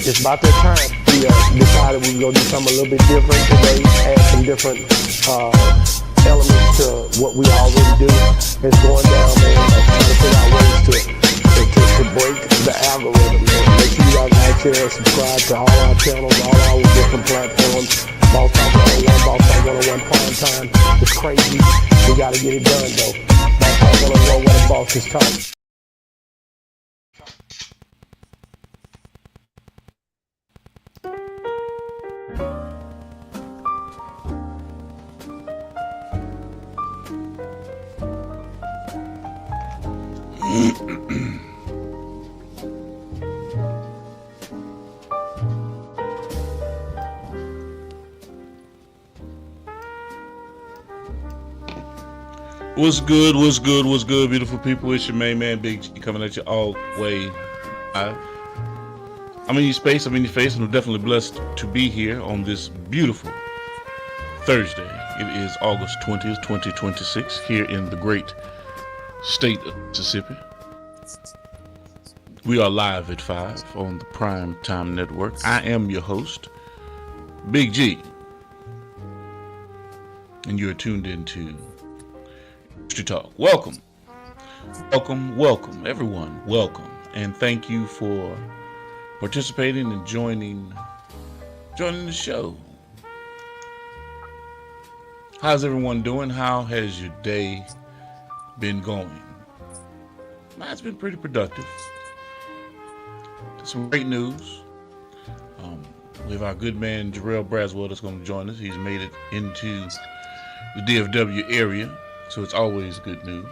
it's about that time. We decided we were going to do something a little bit different today, add some different elements to what we already do. It's going down, man. Trying to figure out ways to break the algorithm, man. Make sure you guys like, share, and subscribe to all our channels, all our different platforms. Boss Talk 101, Boss Talk 101 Prime Time. It's crazy. We got to get it done, though. Boss Talk 101, where the boss is talking. What's good, beautiful people? It's your main man, Big G, coming at you all way live. I'm in your space, I'm in your face, and I'm definitely blessed to be here on this beautiful Thursday. It is August 20th, 2026, here in the great state of Mississippi. We are live at 5 on the Prime Time Network. I am your host, Big G, and you're tuned into Industry Talk. Welcome, everyone. Welcome, and thank you for participating and joining the show. How's everyone doing? How has your day been going? Mine's been pretty productive. Some great news. We have our good man Jarrell Braswell that's going to join us. He's made it into the DFW area. So it's always good news.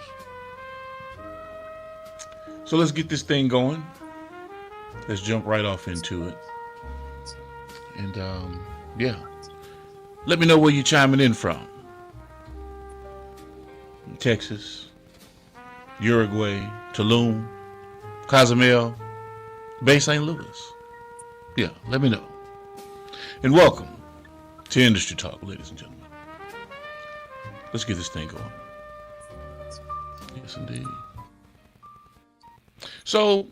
So let's get this thing going. Let's jump right off into it. And yeah, let me know where you're chiming in from. Texas, Uruguay, Tulum, Cozumel, Bay St. Louis. Yeah, let me know. And welcome to Industry Talk, ladies and gentlemen. Let's get this thing going. Yes, indeed. So,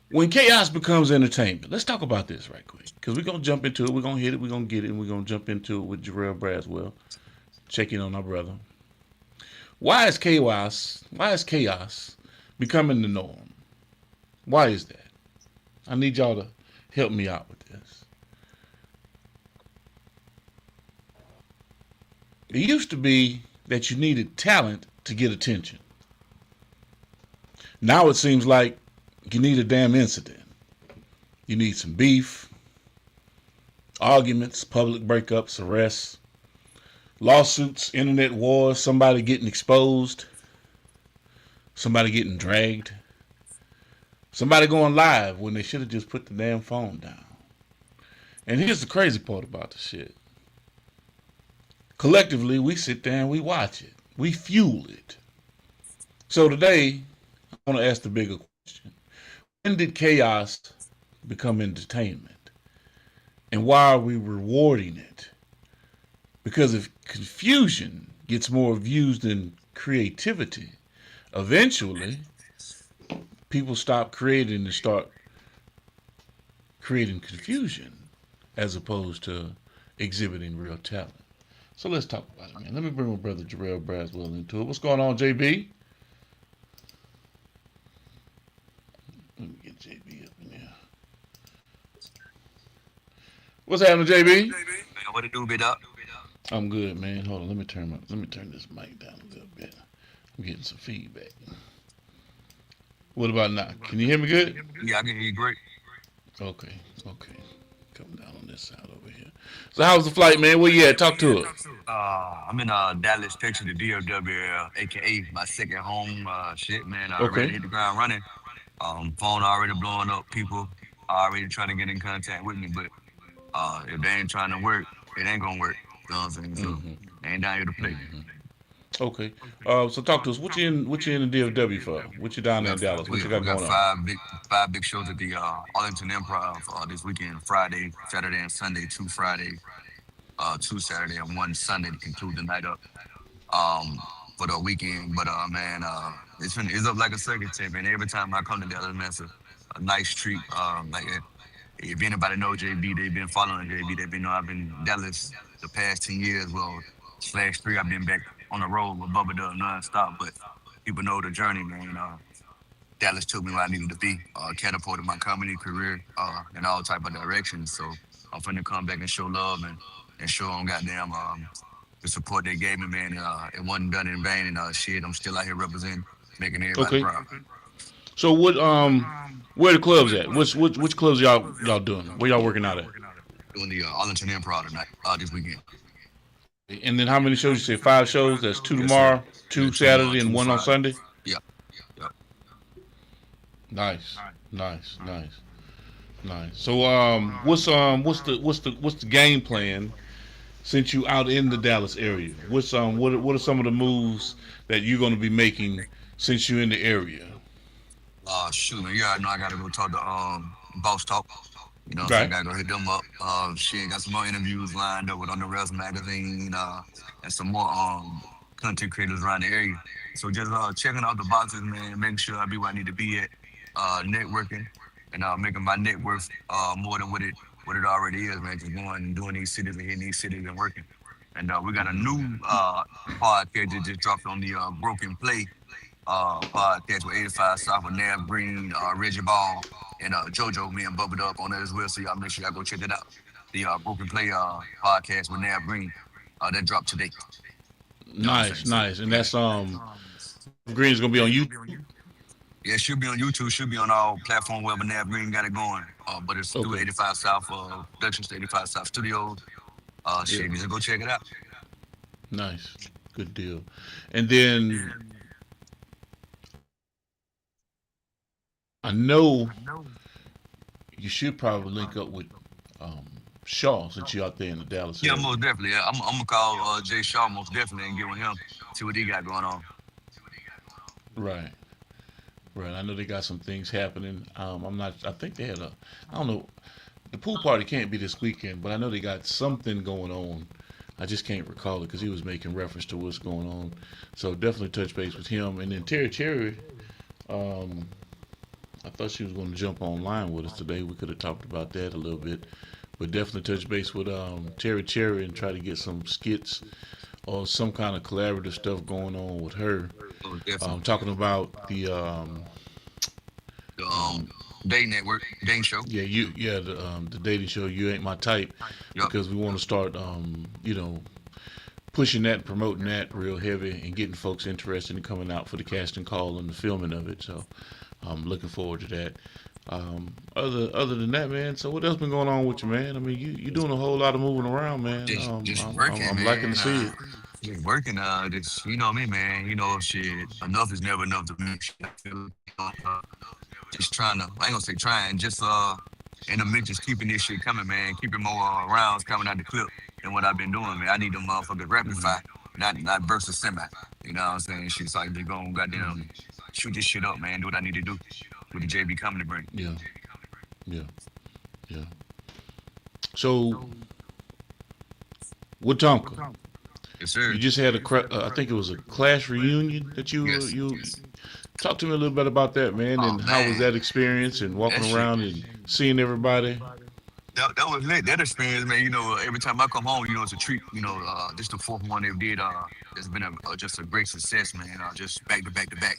when chaos becomes entertainment, let's talk about this right quick. Because we're going to jump into it. We're going to hit it. We're going to get it. And we're going to jump into it with Jarrell Braswell. Checking on our brother. Why is chaos becoming the norm? Why is that? I need y'all to help me out with this. It used to be that you needed talent to get attention. Now it seems like you need a damn incident. You need some beef, arguments, public breakups, arrests, lawsuits, internet wars, somebody getting exposed, somebody getting dragged, somebody going live when they should have just put the damn phone down. And here's the crazy part about the shit. Collectively, we sit there and we watch it. We fuel it. So today, I want to ask the bigger question. When did chaos become entertainment? And why are we rewarding it? Because if confusion gets more views than creativity, eventually, people stop creating and start creating confusion as opposed to exhibiting real talent. So let's talk about it, man. Let me bring my brother Jarrell Braswell into it. What's going on, JB? Let me get JB up in there. What's happening, JB? What it do, bit up? I'm good, man. Hold on, let me turn this mic down a little bit. I'm getting some feedback. What about now? Can you hear me good? Yeah, I can hear you great. Okay. Come down on this side over here. So how was the flight, man? Where you at? Talk to us. I'm in Dallas, Texas, the DFW, aka my second home. Shit, man. I Okay. already hit the ground running. Phone already blowing up. People already trying to get in contact with me, but if they ain't trying to work, it ain't gonna work. You know what I'm saying? So they ain't down here to play. Okay. So talk to us. What you in the DFW for? What you down there in Dallas? What you got We going got on? five big shows at the Arlington Improv this weekend, Friday, Saturday, and Sunday. Two Friday, 2 Saturday, and 1 Sunday to conclude the night up for the weekend. But man, It's up like a circuit tape, and every time I come to Dallas, man, it's a nice treat. If anybody know JB, they've been following JB. They've been know I've been in Dallas the past 10 years. Well, slash three, I've been back on the road with Bubba Dub nonstop. But people know the journey, man. Dallas took me where I needed to be, catapulted my comedy career in all type of directions. So I'm finna come back and show love and show them goddamn the support they gave me, man. It wasn't done in vain, and shit, I'm still out here representing, making everybody Okay. proud. So what? Where the clubs at? Which clubs y'all doing? Where y'all working out at? Doing the Arlington Improv tonight, this weekend. And then how many shows? You say 5 shows. That's two Yes, sir. tomorrow, Yeah, two two Saturday, and two one on Friday. Sunday. Yeah, yeah. Nice, nice, nice, nice. So what's the game plan since you out in the Dallas area? What are some of the moves that you're going to be making since you're in the area? Shoot, man, yeah, I know I gotta go talk to Boss Talk. You know what I'm saying? Right. Gotta go hit them up. Shit, got some more interviews lined up with On the Rails magazine, and some more content creators around the area. So just checking out the boxes, man, making sure I be where I need to be at, networking, and making my net worth more than what it already is, man. Just going and doing these cities and hitting these cities and working. And we got a new podcast that just dropped on the Broken Play podcast with 85 South with Nav Green, Reggie Ball, and JoJo. Me and Bubba up on there as well. So y'all make sure y'all go check it out. The Broken Play podcast with Nav Green that dropped today. You know what I'm saying? Nice, So nice. And that's Nav Green is going to be on YouTube. yeah, it should be on YouTube, should be on all platforms wherever Nav Green got it going. But it's through Okay. 85 South Productions, 85 South Studios. Yeah. Shit, just go check it out. Nice. Good deal. And then I know you should probably link up with um, Shaw since you're out there in the Dallas Yeah, area. most definitely. Yeah. I'm gonna call Jay Shaw most definitely and get with him, see what he got going on. Right. Right. I know they got some things happening. I'm not. I think they had a. I don't know. The pool party can't be this weekend, but I know they got something going on. I just can't recall it because he was making reference to what's going on. So definitely touch base with him. And then Terry Cherry. Um, I thought she was going to jump online with us today. We could have talked about that a little bit, but definitely touch base with Terry Cherry and try to get some skits or some kind of collaborative stuff going on with her. Most definitely. Talking about the The um, Day Network, Dane Show. the dating show You Ain't My Type, Yup. because we want to start pushing that and promoting that real heavy and getting folks interested in coming out for the casting call and the filming of it. So I'm looking forward to that. Other than that, man. So what else been going on with you, man? I mean, you doing a whole lot of moving around, man. Just I'm, working, I'm liking to man. see it. Just working. Just you know me, man. You know, shit. Enough is never enough to me. Shit, I feel, just trying to. I ain't gonna say trying. Just in the mix, just keeping this shit coming, man. Keeping more rounds coming out the clip than what I've been doing, man. I need them motherfuckers rapid Hmm. fire, not versus semi. You know what I'm saying? Shit, so I can just go and Hmm. goddamn shoot this shit up, man. Do what I need to do with the JB coming to bring. Yeah, yeah, yeah. So with Tonka, Yes, sir. you just had I think it was a class reunion that Yes. you talk to me a little bit about that, man, Oh and how was man, that experience and that walking shit. around and seeing everybody. That was lit. That experience, man. You know, every time I come home, you know, it's a treat. You know, this the fourth one they've did. It's been just a great success, man. Just back to back to back.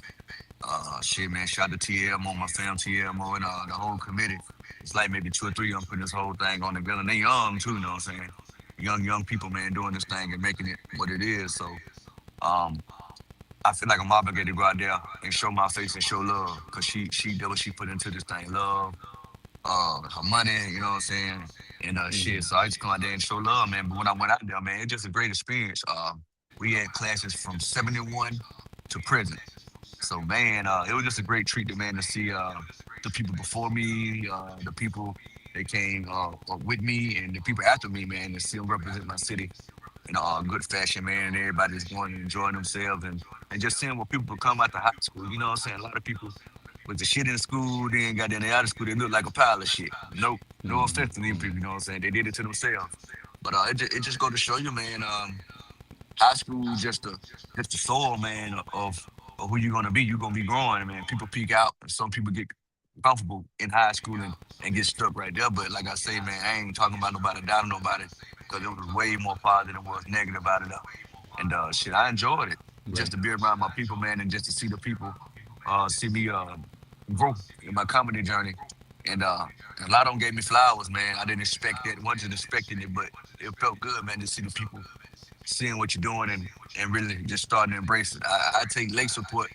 Shit, man. Shout out to TLMO, my fam, TLMO, and the whole committee. It's like maybe two or three of them putting this whole thing on together. And they young too, you know what I'm saying? Young people, man, doing this thing and making it what it is. So, um, I feel like I'm obligated to go out there and show my face and show love, cause she did what she put into this thing, love, her money, you know what I'm saying, and Hmm. shit. So I just come out there and show love, man. But when I went out there, man, it's just a great experience. We had classes from 71 to present. So man, it was just a great treat, man, to see the people before me, the people that came with me, and the people after me, man, to see them represent my city in a good fashion, man. And everybody's going and enjoying themselves, and just seeing what people come out the high school. You know what I'm saying? A lot of people with the shit in school, then got in the out of school, they look like a pile of shit. No Hmm. offense to these people, you know what I'm saying? They did it to themselves. But it just go to show you, man. High school just the soil, man, of or who you're gonna be. You're gonna be growing, man. People peak out, and some people get comfortable in high school and get stuck right there. But like I say, man, I ain't talking about nobody doubting nobody because it was way more positive than was negative about it. And shit, I enjoyed it just Right. to be around my people, man, and just to see the people see me grow in my comedy journey. And a lot of them gave me flowers, man. I didn't expect that, wasn't expecting it, but it felt good, man, to see the people seeing what you're doing and really just starting to embrace it. I take late support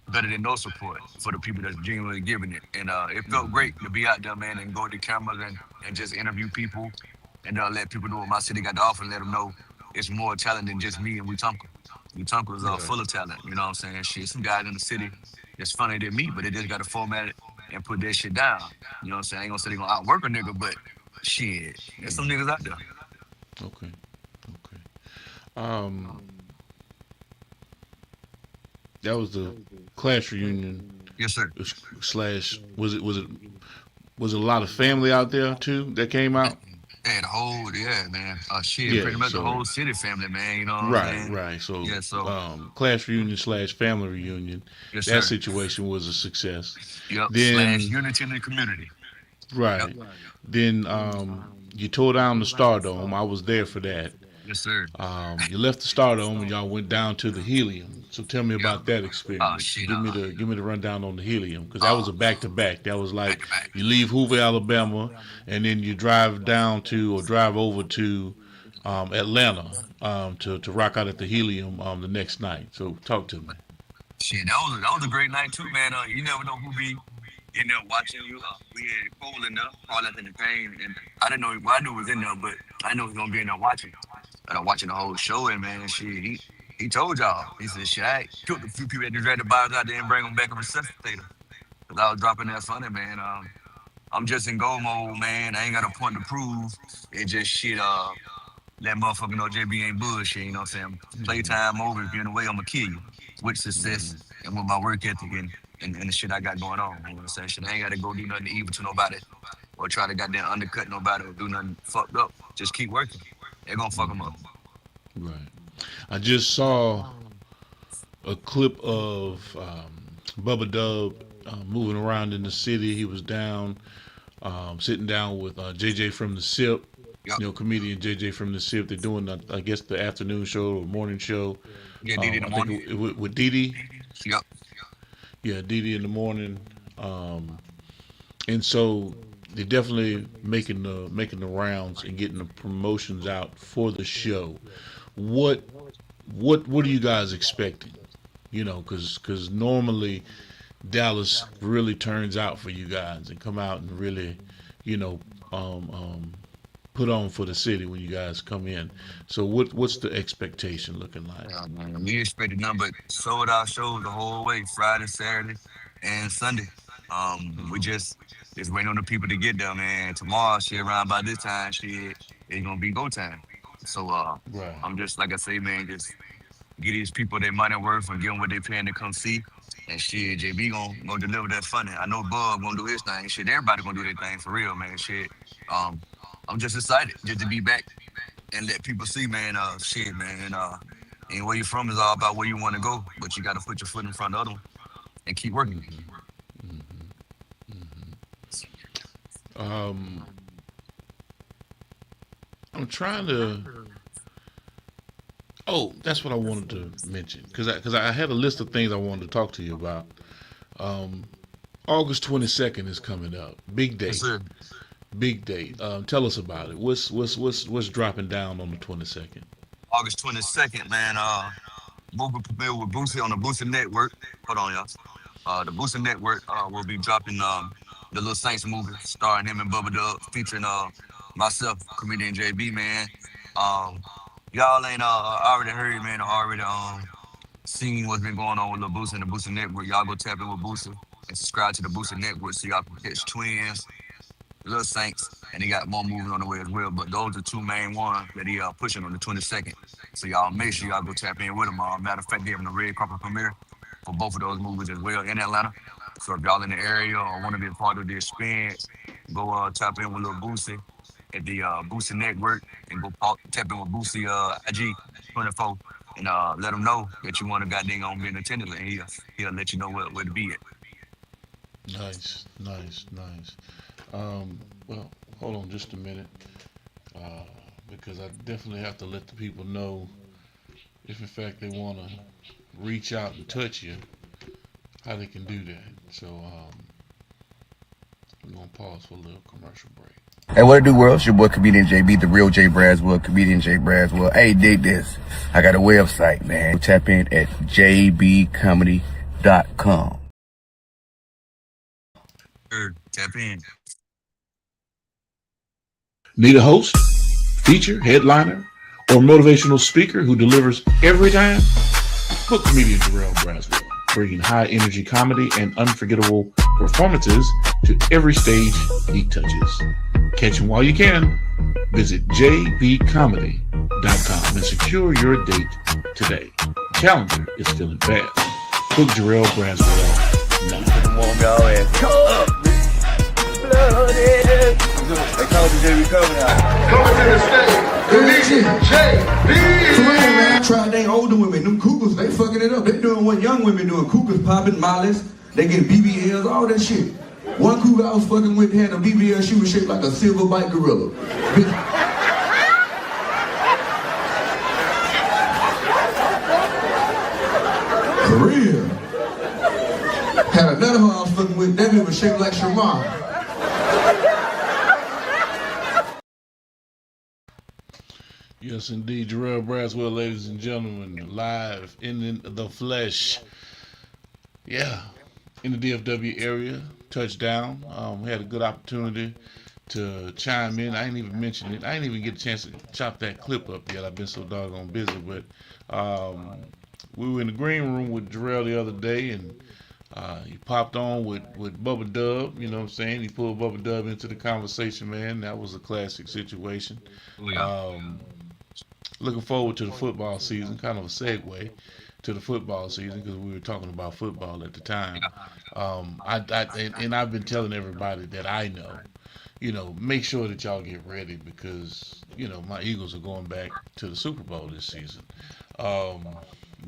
better than no support for the people that's genuinely giving it. And it felt great to be out there, man, and go to cameras and just interview people and let people know what my city got to offer and let them know it's more talent than just me and Wetumpka. Wetumpka is Right. full of talent, you know what I'm saying? Shit, some guys in the city that's funnier than me, but they just got to format it and put that shit down. You know what I'm saying? I ain't gonna say they gonna outwork a nigga, but shit, there's some niggas out there. Okay. Okay. Um, that was the class reunion Yes, sir. slash. Was it a lot of family out there too that came out? Yeah, the whole, yeah, man. Shit, Yeah. pretty much the So whole city family, man. You know what I'm right, saying? right. So Yeah, so, class reunion slash family reunion. yes, That sir. situation was a success. Yep, slash Then unity in the community. Yep, right. Then you tore down the Stardome. I was there for that. yes, sir. You left the Stardome and y'all went down to the Helium. So tell me Yep. about that Oh, experience. shit, Give me the rundown on the Helium because that was uh, a back to back. That was back like to back. you leave Hoover, Alabama, and then you drive down to or drive over to Atlanta to rock out at the Helium the next night. So talk to me. Shit, that was a great night too, man. You never know who be in there watching you. We had Cole in there, Paul Anthony Payne, and I didn't know. Well, I knew he was in there, but I knew he was gonna be in there watching. And I'm watching the whole show, and man, shit, he told y'all. He said, shit, I killed a few people that just dragged the bodies out there and bring them back and resuscitate them. Cause I was dropping that funny, man. I'm just in go mode, man. I ain't got a point to prove. It just shit. That motherfucker know JB ain't bullshit. You know what I'm saying? Playtime over. If you're in the way, I'ma kill you with success and with my work ethic and the shit I got going on. You know what I'm saying? Shit, I ain't gotta go do nothing evil to nobody or try to goddamn undercut nobody or do nothing fucked up. Just keep working. They're gonna fuck them up. Right. I just saw a clip of Bubba Dub moving around in the city. He was down, sitting down with JJ from the SIP, Yup. comedian JJ from the SIP. They're doing, I guess, the afternoon show or morning show. Yeah, Didi in the I think morning. with Didi. Yup. Yeah, Didi in the morning. Um, and so they're definitely making the rounds and getting the promotions out for the show. What what are you guys expecting? Because normally Dallas really turns out for you guys and come out and really, you know, um, um, put on for the city when you guys come in. So what's the expectation looking like? Yeah, man. We expected nothing but sold out shows the whole way, Friday, Saturday, and Sunday. We just waiting on the people to get there, man. Tomorrow, shit, around by this time, shit, it's gonna be go time. So Right. I'm just like I say, man, just get these people their money worth and give them what they paying to come see. And shit, JB gonna deliver that funny. I know Bub gonna do his thing. Shit, everybody gonna do their thing for real, man. Shit. Um, I'm just excited just to be back and let people see, man. Shit, man. And where you from is all about where you want to go, but you got to put your foot in front of them and keep working. Um, I'm trying to. Oh, that's what I wanted to mention because I had a list of things I wanted to talk to you about. Um, August 22nd is coming up. Big Yes, date. sir. Big date. Tell us about it. What's dropping down on the 22nd? August 22nd, man. Movie premiere with Boosie on the Boosie Network. Hold on, y'all. The Boosie Network will be dropping the Little Saints movie, starring him and Bubba Dub, featuring myself, comedian JB, man. Um, y'all ain't already heard, man, or already seen what's been going on with Lil Boosie and the Boosie Network. Y'all go tap in with Boosie and subscribe to the Boosie Network so y'all can catch Twins, Little Saints, and he got more movies on the way as well. But those are two main ones that he pushing on the 22nd. So y'all make sure y'all go tap in with him. Matter of fact, they having a red carpet premiere for both of those movies as well in Atlanta. So if y'all in the area or want to be a part of the experience, go tap in with Lil Boosie at the Boosie Network and go tap in with Boosie IG 24 and let him know that you want to goddamn on be in attendance, and he'll let you know where to be at. Nice, nice, nice. Well, hold on just a minute, uh, because I definitely have to let the people know if, in fact, they want to reach out and touch you, how they can do that. So, we're gonna pause for a little commercial break. Hey, what it do, world? It's your boy, comedian JB, the real Jay Braswell, comedian Jay Braswell. Hey, dig this. I got a website, man. Tap in at jbcomedy.com. Tap in. Need a host, feature, headliner, or motivational speaker who delivers every time? Book comedian Jarrell Braswell, bringing high energy comedy and unforgettable performances to every stage he touches. Catch him while you can. Visit jbcomedy.com and secure your date today. Calendar is filling fast. Book Jarrell Braswell now. Come on, y'all, and come up, blooded. They call me JB Comedy. Coming to the stage, comedian JB. Man, try they older women, them cougars, they fucking it up. They doing what young women doing, cougars popping, mollies, they get BBLs, all that shit. One cougar I was fucking with had a BBL, she was shaped like a silver bite gorilla. For real. Had another one I was fucking with, that bitch was shaped like Shamar. Yes, indeed. Jarrell Braswell, ladies and gentlemen, live in the flesh. Yeah, in the DFW area, touchdown. We had a good opportunity to chime in. I ain't even mentioned it. I ain't even get a chance to chop that clip up yet. I've been so doggone busy. But we were in the green room with Jarrell the other day, and he popped on with Bubba Dub. You know what I'm saying? He pulled Bubba Dub into the conversation, man. That was a classic situation. Oh, yeah. Looking forward to the football season, kind of a segue to the football season because we were talking about football at the time. And I've been telling everybody that I know, make sure that y'all get ready because, my Eagles are going back to the Super Bowl this season.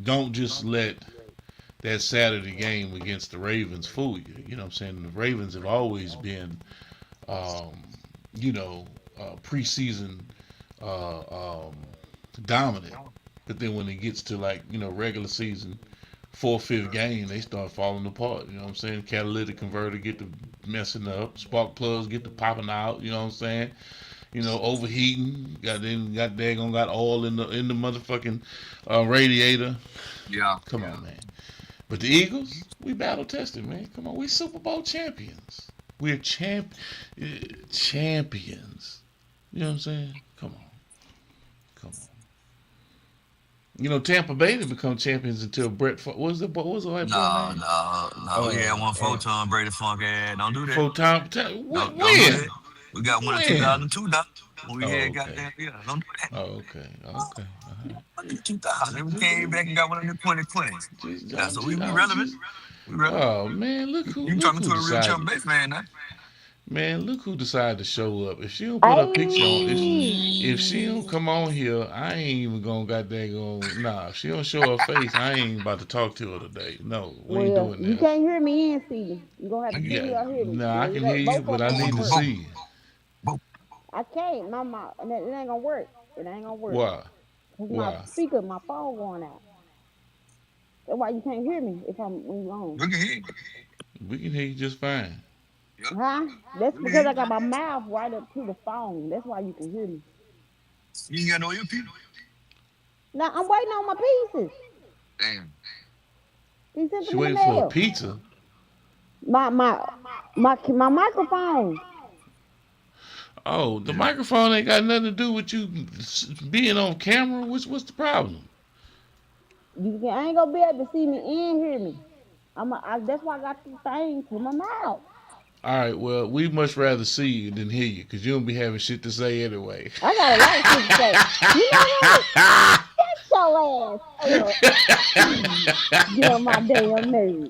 Don't just let that Saturday game against the Ravens fool you. You know what I'm saying? The Ravens have always been, preseason dominant. But then when it gets to regular season, 4th, 5th game, they start falling apart. You know what I'm saying? Catalytic converter get to messing up. Spark plugs get to popping out. You know what I'm saying? Overheating. Got oil in the motherfucking radiator. Yeah. Come on, man. But the Eagles, we battle tested, man. Come on, we Super Bowl champions. We're champions. You know what I'm saying? Come on. Tampa Bay didn't become champions until Brett. What was the white boy name? No. We had one photon Brady Funk ad. Don't do that. Photon. Don't When? do that. We got one in When? 2002, doc. When we had Okay. got that. Yeah, don't do that. Oh, okay. One in 2000. And we came back and got one in the 2020. Yeah, so we relevant. We relevant. Oh man, look who You talking to a real decided. Tampa Bay fan now. Man, look who decided to show up. If she don't put a picture on, if she don't come on here, I ain't even gonna Nah, if she don't show her face, I ain't about to talk to her today. No, we ain't doing that. You can't hear me and see me. You gonna have to see me or hear me. Nah, I can hear you, but I need to see you. I can't. It ain't gonna work. It ain't gonna work. Why? 'Cause my speaker, my phone going out. That's why you can't hear me when you on. We can hear you. We can hear you just fine. Huh? That's because I got my mouth right up to the phone. That's why you can hear me. You ain't got no earpiece? Now I'm waiting on my pieces. Damn. He sent She them in waiting the for a mail. pizza. My microphone. Oh, the microphone ain't got nothing to do with you being on camera. What's the problem? I ain't gonna be able to see me and hear me. That's why I got the thing to my mouth. All right, well, we much rather see you than hear you because you don't be having shit to say anyway. I got a lot of shit to say. You know what? Get your ass. Get on my damn nerves.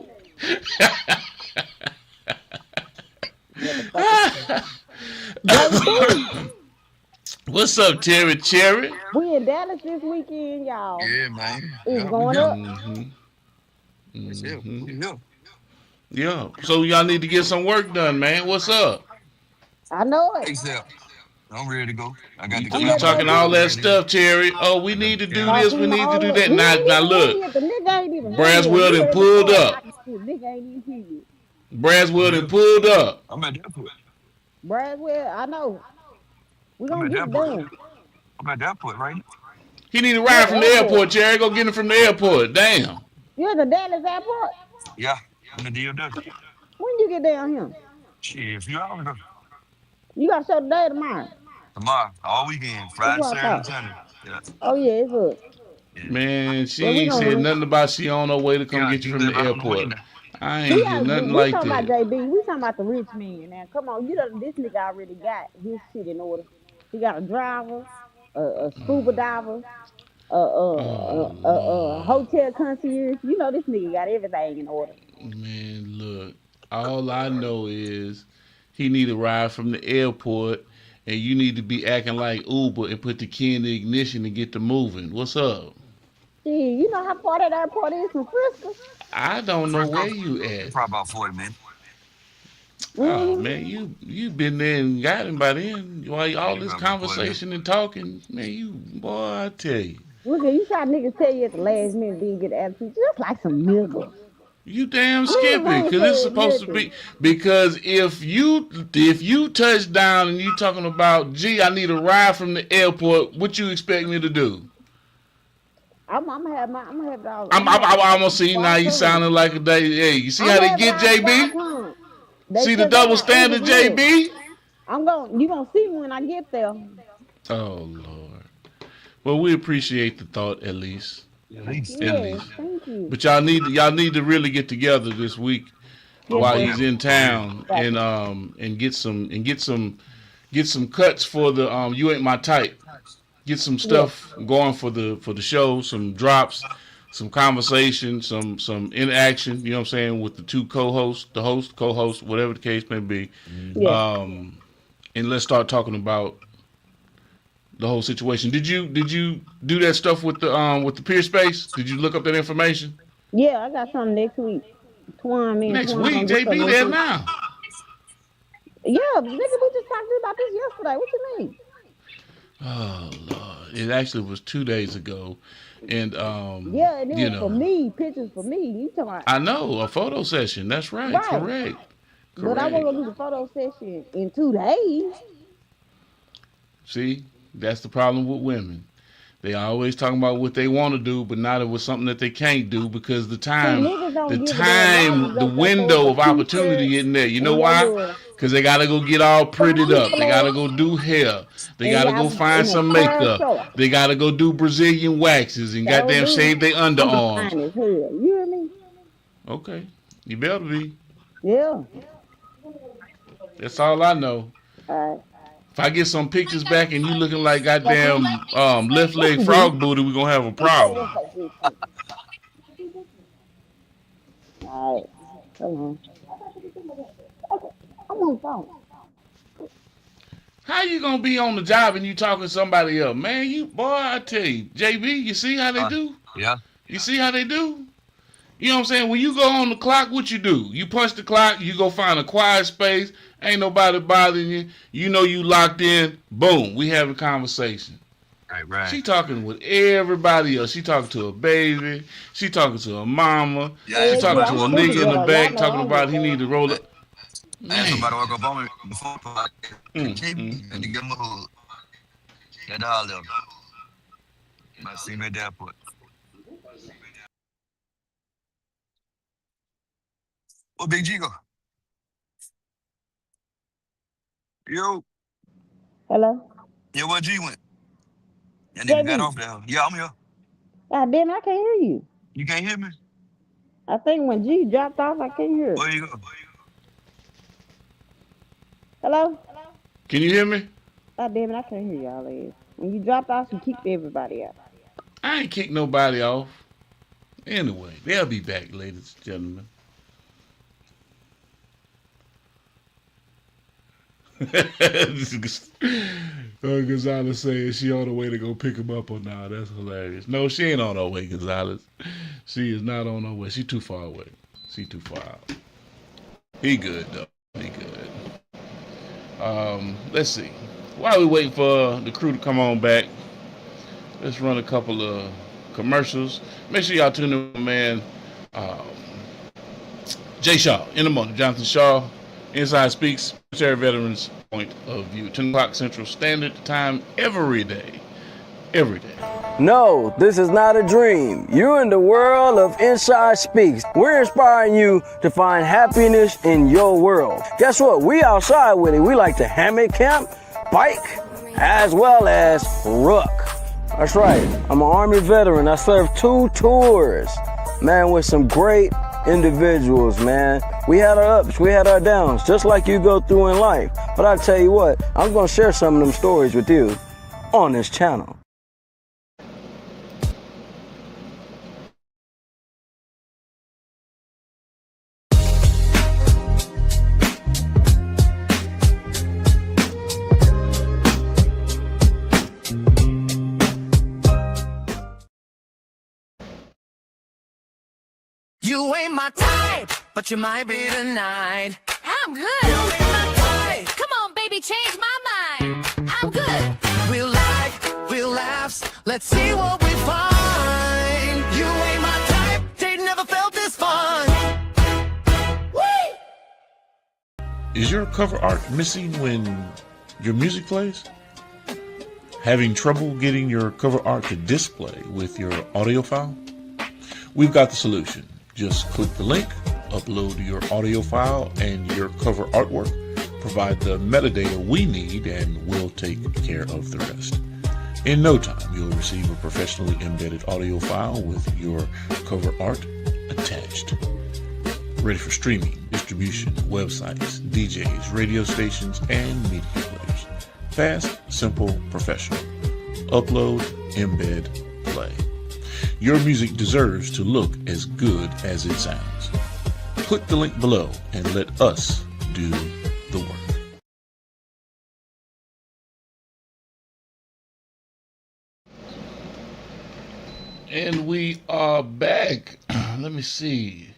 What's up, Terry Cherry? We in Dallas this weekend, y'all. Yeah, man. It's Yeah, we going here. up. That's it. We here. Yeah. So y'all need to get some work done, man. What's up? I know it. Except, I'm ready to go. I got You, the I'm you ready to camera. go talking all too. that Ready to go. stuff, Terry? Oh, we I got need the to do camera. this. Talking We need to all do that. that. We Now, ain't now even here look. yet. The nigga ain't even here yet. Braswell We done ready to pulled start up. talking shit. Nigga ain't even here yet. Braswell I'm done here. pulled up. I'm at the airport. Braswell, I know. We I'm gonna at the get it airport. done. I'm at the airport right now. He need to You at ride the from the airport. airport, Terry. Go get him from the airport. Damn. You at the Dallas airport? Yeah, I'm the DFW. When you get down here? Shit, a few hours ago. You got show today or tomorrow? Tomorrow, all weekend, That's Friday, what I Saturday, thought. Sunday. Yeah, Oh yeah, it's up. yeah. Man, she Yeah, we ain't said gonna nothing about she on her way to come Yeah, get you you from live the out on the way airport. now. I ain't hear nothing we like talking about that. JB. We talking about the rich man now. Come on, you know this nigga already got his shit in order. He got a driver, a scuba diver, Oh a Lord. hotel concierge. You know this nigga got everything in order. Man, look. All I know is he need to ride from the airport and you need to be acting like Uber and put the key in the ignition and get to moving. What's up? Gee, you know how far that airport is from Frisco? I don't know First where off, you at. probably about 40 minutes. Oh Mm-hmm. man, you been there and got him by then. While all Yeah, this probably about 40 minutes. conversation and talking, man, you boy, I tell you, Look at you, try niggas tell you at the last minute didn't get the attitude, just like some niggas. you damn We ain't skippy, gonna because it's say supposed to nothing. be. Because if you touch down and you talking about, gee, I need a ride from the airport, what you expect me to do? I'm gonna have my, I'm gonna have it all, I'm I'm gonna I'm, have it I'm all almost see before I now you come. sounding like a day. Hey, you see I'm how gonna they have it get all before I JB? come. They See the cause they double got standard, overhead. JB? You gonna see me when I get there. Oh Lord. Well, we appreciate the thought at least. At least. At Yes, least. thank you. But y'all need to really get together this week Yes, while For sir. he's real. in For real. town Got you. and get some cuts for the You Ain't My Type. Get some Yes, stuff going for the show, some drops, some conversation, some interaction, you know what I'm saying, with the two co-hosts, the host, co-host, whatever the case may be. Mm-hmm. yes. Um and let's start talking about the whole situation. Did you do that stuff with the peer space? Did you look up that information? Yeah, I got something next week. Me and Next Twan week, gonna do something JB next there week. now. Yeah, nigga, we just talked about this yesterday. What you mean? Oh Lord, it actually was 2 days ago, and Yeah, and it you was for know, me, pictures for me. You talking about I know a photo session. That's right, right. correct, But I correct. wasn't gonna do the photo session in 2 days. See, that's the problem with women. They always talking about what they want to do, but not it was something that they can't do because See, niggas the don't give a damn. Y'all time, just the up there throwing window a of t-shirt opportunity isn't there. You know and your why? little Because they gotta go get all prettied funky up. They gotta flesh go do hair. They and gotta go y'all find in a some pair of makeup. shorts. They gotta go do Brazilian waxes and So goddamn do. shave their I'm underarms. fine as hell. You hear me? Okay, you better be. Yeah. That's all I know. All right. If I get some pictures back and you looking like goddamn left What leg you do? frog booty, we gonna have a Who said problem. what's like this shit? All right. Come on. Okay. I'm on the phone. How you gonna be on the job and you talking to somebody else? Man, you boy, I tell you, JB, you see how they do? Yeah. You see how they do? You know what I'm saying? When you go on the clock, what you do? You punch the clock, you go find a quiet space, ain't nobody bothering you. You know you locked in, boom, we have a conversation. Right, right. She talking with everybody else. She talking to her baby. She talking to her mama. Yeah, She and talking Yeah, to somebody I'm a walk up super to nigga in the me. ghetto. Y'all back know talking I'm about he ghetto. need to roll I, up. I had Man. somebody walk up on me before I Mm, came mm, and to mm. give him a hug. That all them. I see me at the airport. Oh, Big G go. Yo, Hello? yeah, where G went? That nigga got JB. off there. Yeah, I'm here. God damn it, I can't hear you. You can't hear me? I think when G dropped off, I can't hear. Where you go? Hello? Can you hear me? God damn it, I can't hear y'all ass. When you dropped off, you kicked everybody out. I ain't kicked nobody off. Anyway, they'll be back, ladies and gentlemen. Gonzalez says she on the way to go pick him up or now. That's hilarious. No, she ain't on her way, Gonzalez. She is not on her way. She too far away. She too far out. He good though. He good. Let's see. While we waiting for the crew to come on back, let's run a couple of commercials. Make sure y'all tune in, man. Um, Jay Shaw in the morning. Jonathan Shaw, Inside Speaks, military veterans point of view. 10 o'clock Central Standard Time every day. Every day. No, this is not a dream. You're in the world of Inside Speaks. We're inspiring you to find happiness in your world. Guess what? We outside with it. We like to hammock camp, bike, as well as ruck. That's right. I'm an Army veteran. I served 2 tours, man, with some great individuals, man. We had our ups, we had our downs, just like you go through in life. But I tell you what, I'm going to share some of them stories with you on this channel. You ain't my type, but you might be tonight. I'm good. You ain't my type. Come on, baby, change my mind. I'm good. Real life, real laughs. Let's see what we find. You ain't my type. They never felt this fun. Whee! Is your cover art missing when your music plays? Having trouble getting your cover art to display with your audio file? We've got the solution. Just click the link, upload your audio file and your cover artwork, provide the metadata we need, and we'll take care of the rest. In no time, you'll receive a professionally embedded audio file with your cover art attached. Ready for streaming, distribution, websites, DJs, radio stations, and media players. Fast, simple, professional. Upload, embed, play. Your music deserves to look as good as it sounds. Click the link below and let us do the work. And we are back. Let me see.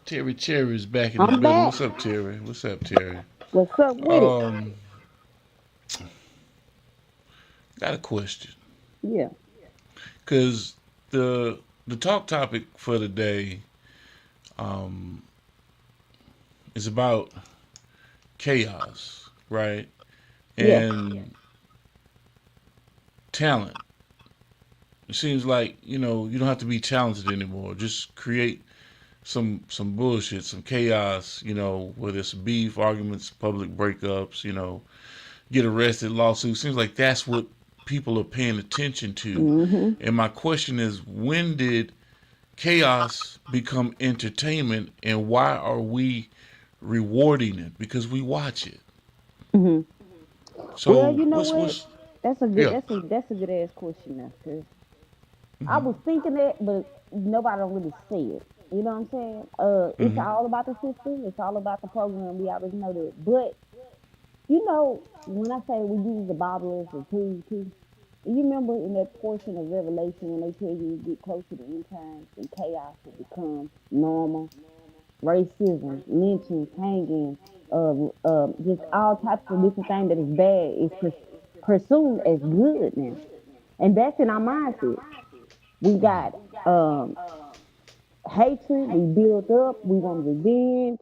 Terry Cherry's back in the I'm building. back. What's up, Terry? What's up, Terry? What's up with it? Got a question. Yeah. Because the talk topic for today is about chaos, right? And talent. It seems like, you don't have to be talented anymore. Just create some bullshit, some chaos, whether it's beef, arguments, public breakups, get arrested, lawsuits. Seems like that's what people are paying attention to. Mm-hmm. And my question is, when did chaos become entertainment, and why are we rewarding it? Because we watch it. Mm-hmm. So well, you know what's what? That's a good. yeah. That's a good ass question now. Cause I was thinking that, but nobody don't really see it. You know what I'm saying? It's all about the system. It's all about the program. We already know that. But when I say we use the Bible as a tool too, you remember in that portion of Revelation when they tell you get close to the end times and chaos will become normal, racism, lynching, hanging, just all types of different things that is bad is presumed as good now, and that's in our mindset. We got hatred. We build up. We want revenge.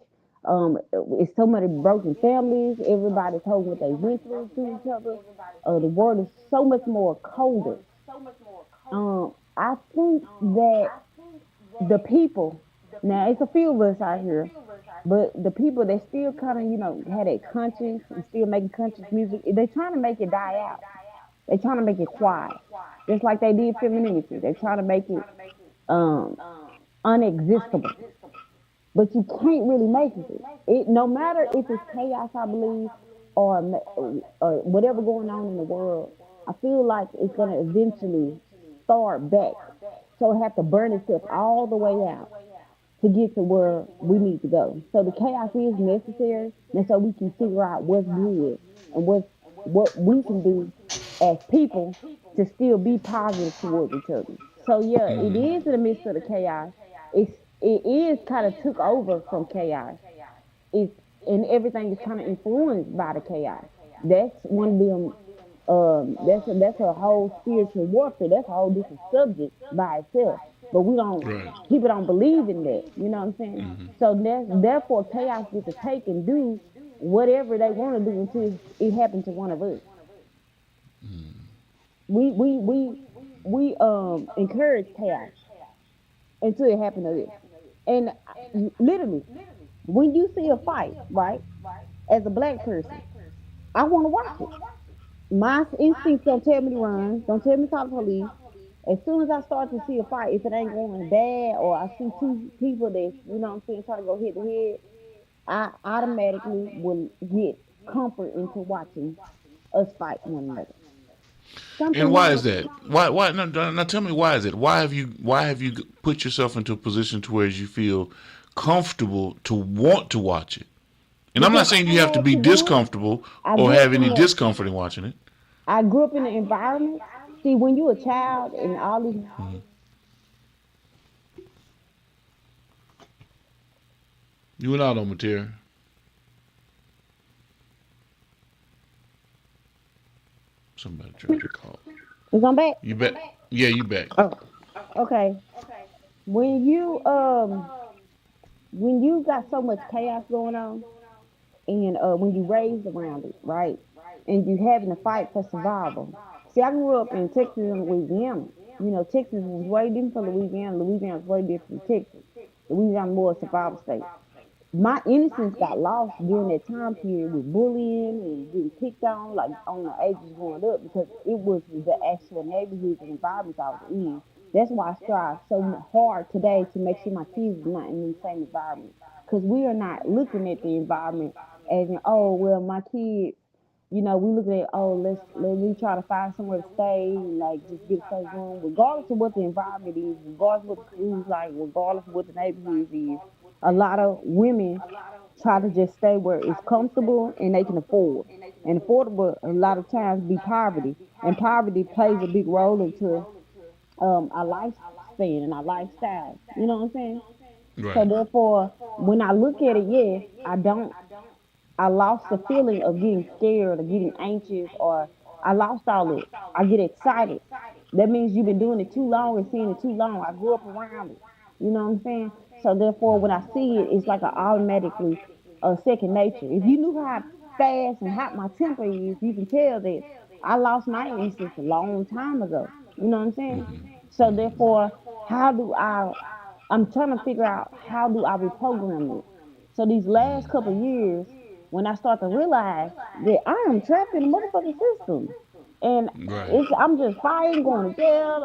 It's so many broken families. Everybody told what they went through to each other. The world is so much more colder. I think that the people, now it's a few of us out here, but the people that still kind of, had that conscience and still making conscious music, they're trying to make it die out. They're trying to make it quiet. Just like they did femininity. They're trying to make it unexistable. But you can't really make it. No matter if it's chaos, I believe, or whatever going on in the world, I feel like it's going to eventually start back. So it have to burn itself all the way out to get to where we need to go. So the chaos is necessary, and so we can figure out what's good and what we can do as people to still be positive towards each other. So yeah, it is in the midst of the chaos. It is kind of took over from chaos. It's and everything is kind of influenced by the chaos. That's one of them. That's a whole spiritual warfare. That's a whole different subject by itself. But we don't Right. people don't believe in that. You know what I'm saying? So therefore chaos gets to take and do whatever they want to do until it happens to one of us. We encourage chaos until it happens to us. And literally, when you see a fight, right, as a black person, I want to watch it. My instincts don't tell me to run, don't tell me to call the police. As soon as I start to see a fight, if it ain't going bad or I see two people that, you know what I'm saying, try to go head to head, I automatically will get comfort into watching us fight one another. And Something why wrong. is that? Why? Now tell me why is it? Why have you put yourself into a position to where you feel comfortable to want to watch it? And I'm not Because saying I you have to had be to do it. discomfortable I or grew up have in any the discomfort in watching it. I grew up in the environment. See, when you a child and all these You went out on material. Somebody tried to call. is I'm back. You back? Yeah, you back. Oh, okay. When you when you got so much chaos going on and when you raised around it, right? And you having to fight for survival. See, I grew up in Texas and Louisiana. You know, Texas was way different from Louisiana. Louisiana was way different from Texas. Louisiana more a survival state. My innocence got lost during that time period with bullying and getting picked on, like on the ages growing up, because it was the actual neighborhoods and environments I was in. That's why I strive so hard today to make sure my kids are not in the same environment. Because we are not looking at the environment as in, oh, well, my kids, we look at, oh, let me try to find somewhere to stay and like just get a safe room, regardless of what the environment is, regardless of what the school's like, regardless of what the neighborhood is. A lot of women try to just stay where it's comfortable and they can afford. And affordable a lot of times be poverty. And poverty plays a big role into our lifespan and our lifestyle. You know what I'm saying? So Right. therefore, when I look at it, yes, I lost the feeling of getting scared or getting anxious or I lost all it. I get excited. That means you've been doing it too long and seeing it too long. I grew up around it. You know what I'm saying? So therefore, when I see it, it's like a automatically a second nature. If you knew how fast and hot my temper is, you can tell that I lost my innocence a long time ago. You know what I'm saying? So therefore, how do I? I'm trying to figure out how do I reprogram it. So these last couple of years, when I start to realize that I am trapped in a motherfucking system, and Right. I'm just fighting, going to jail.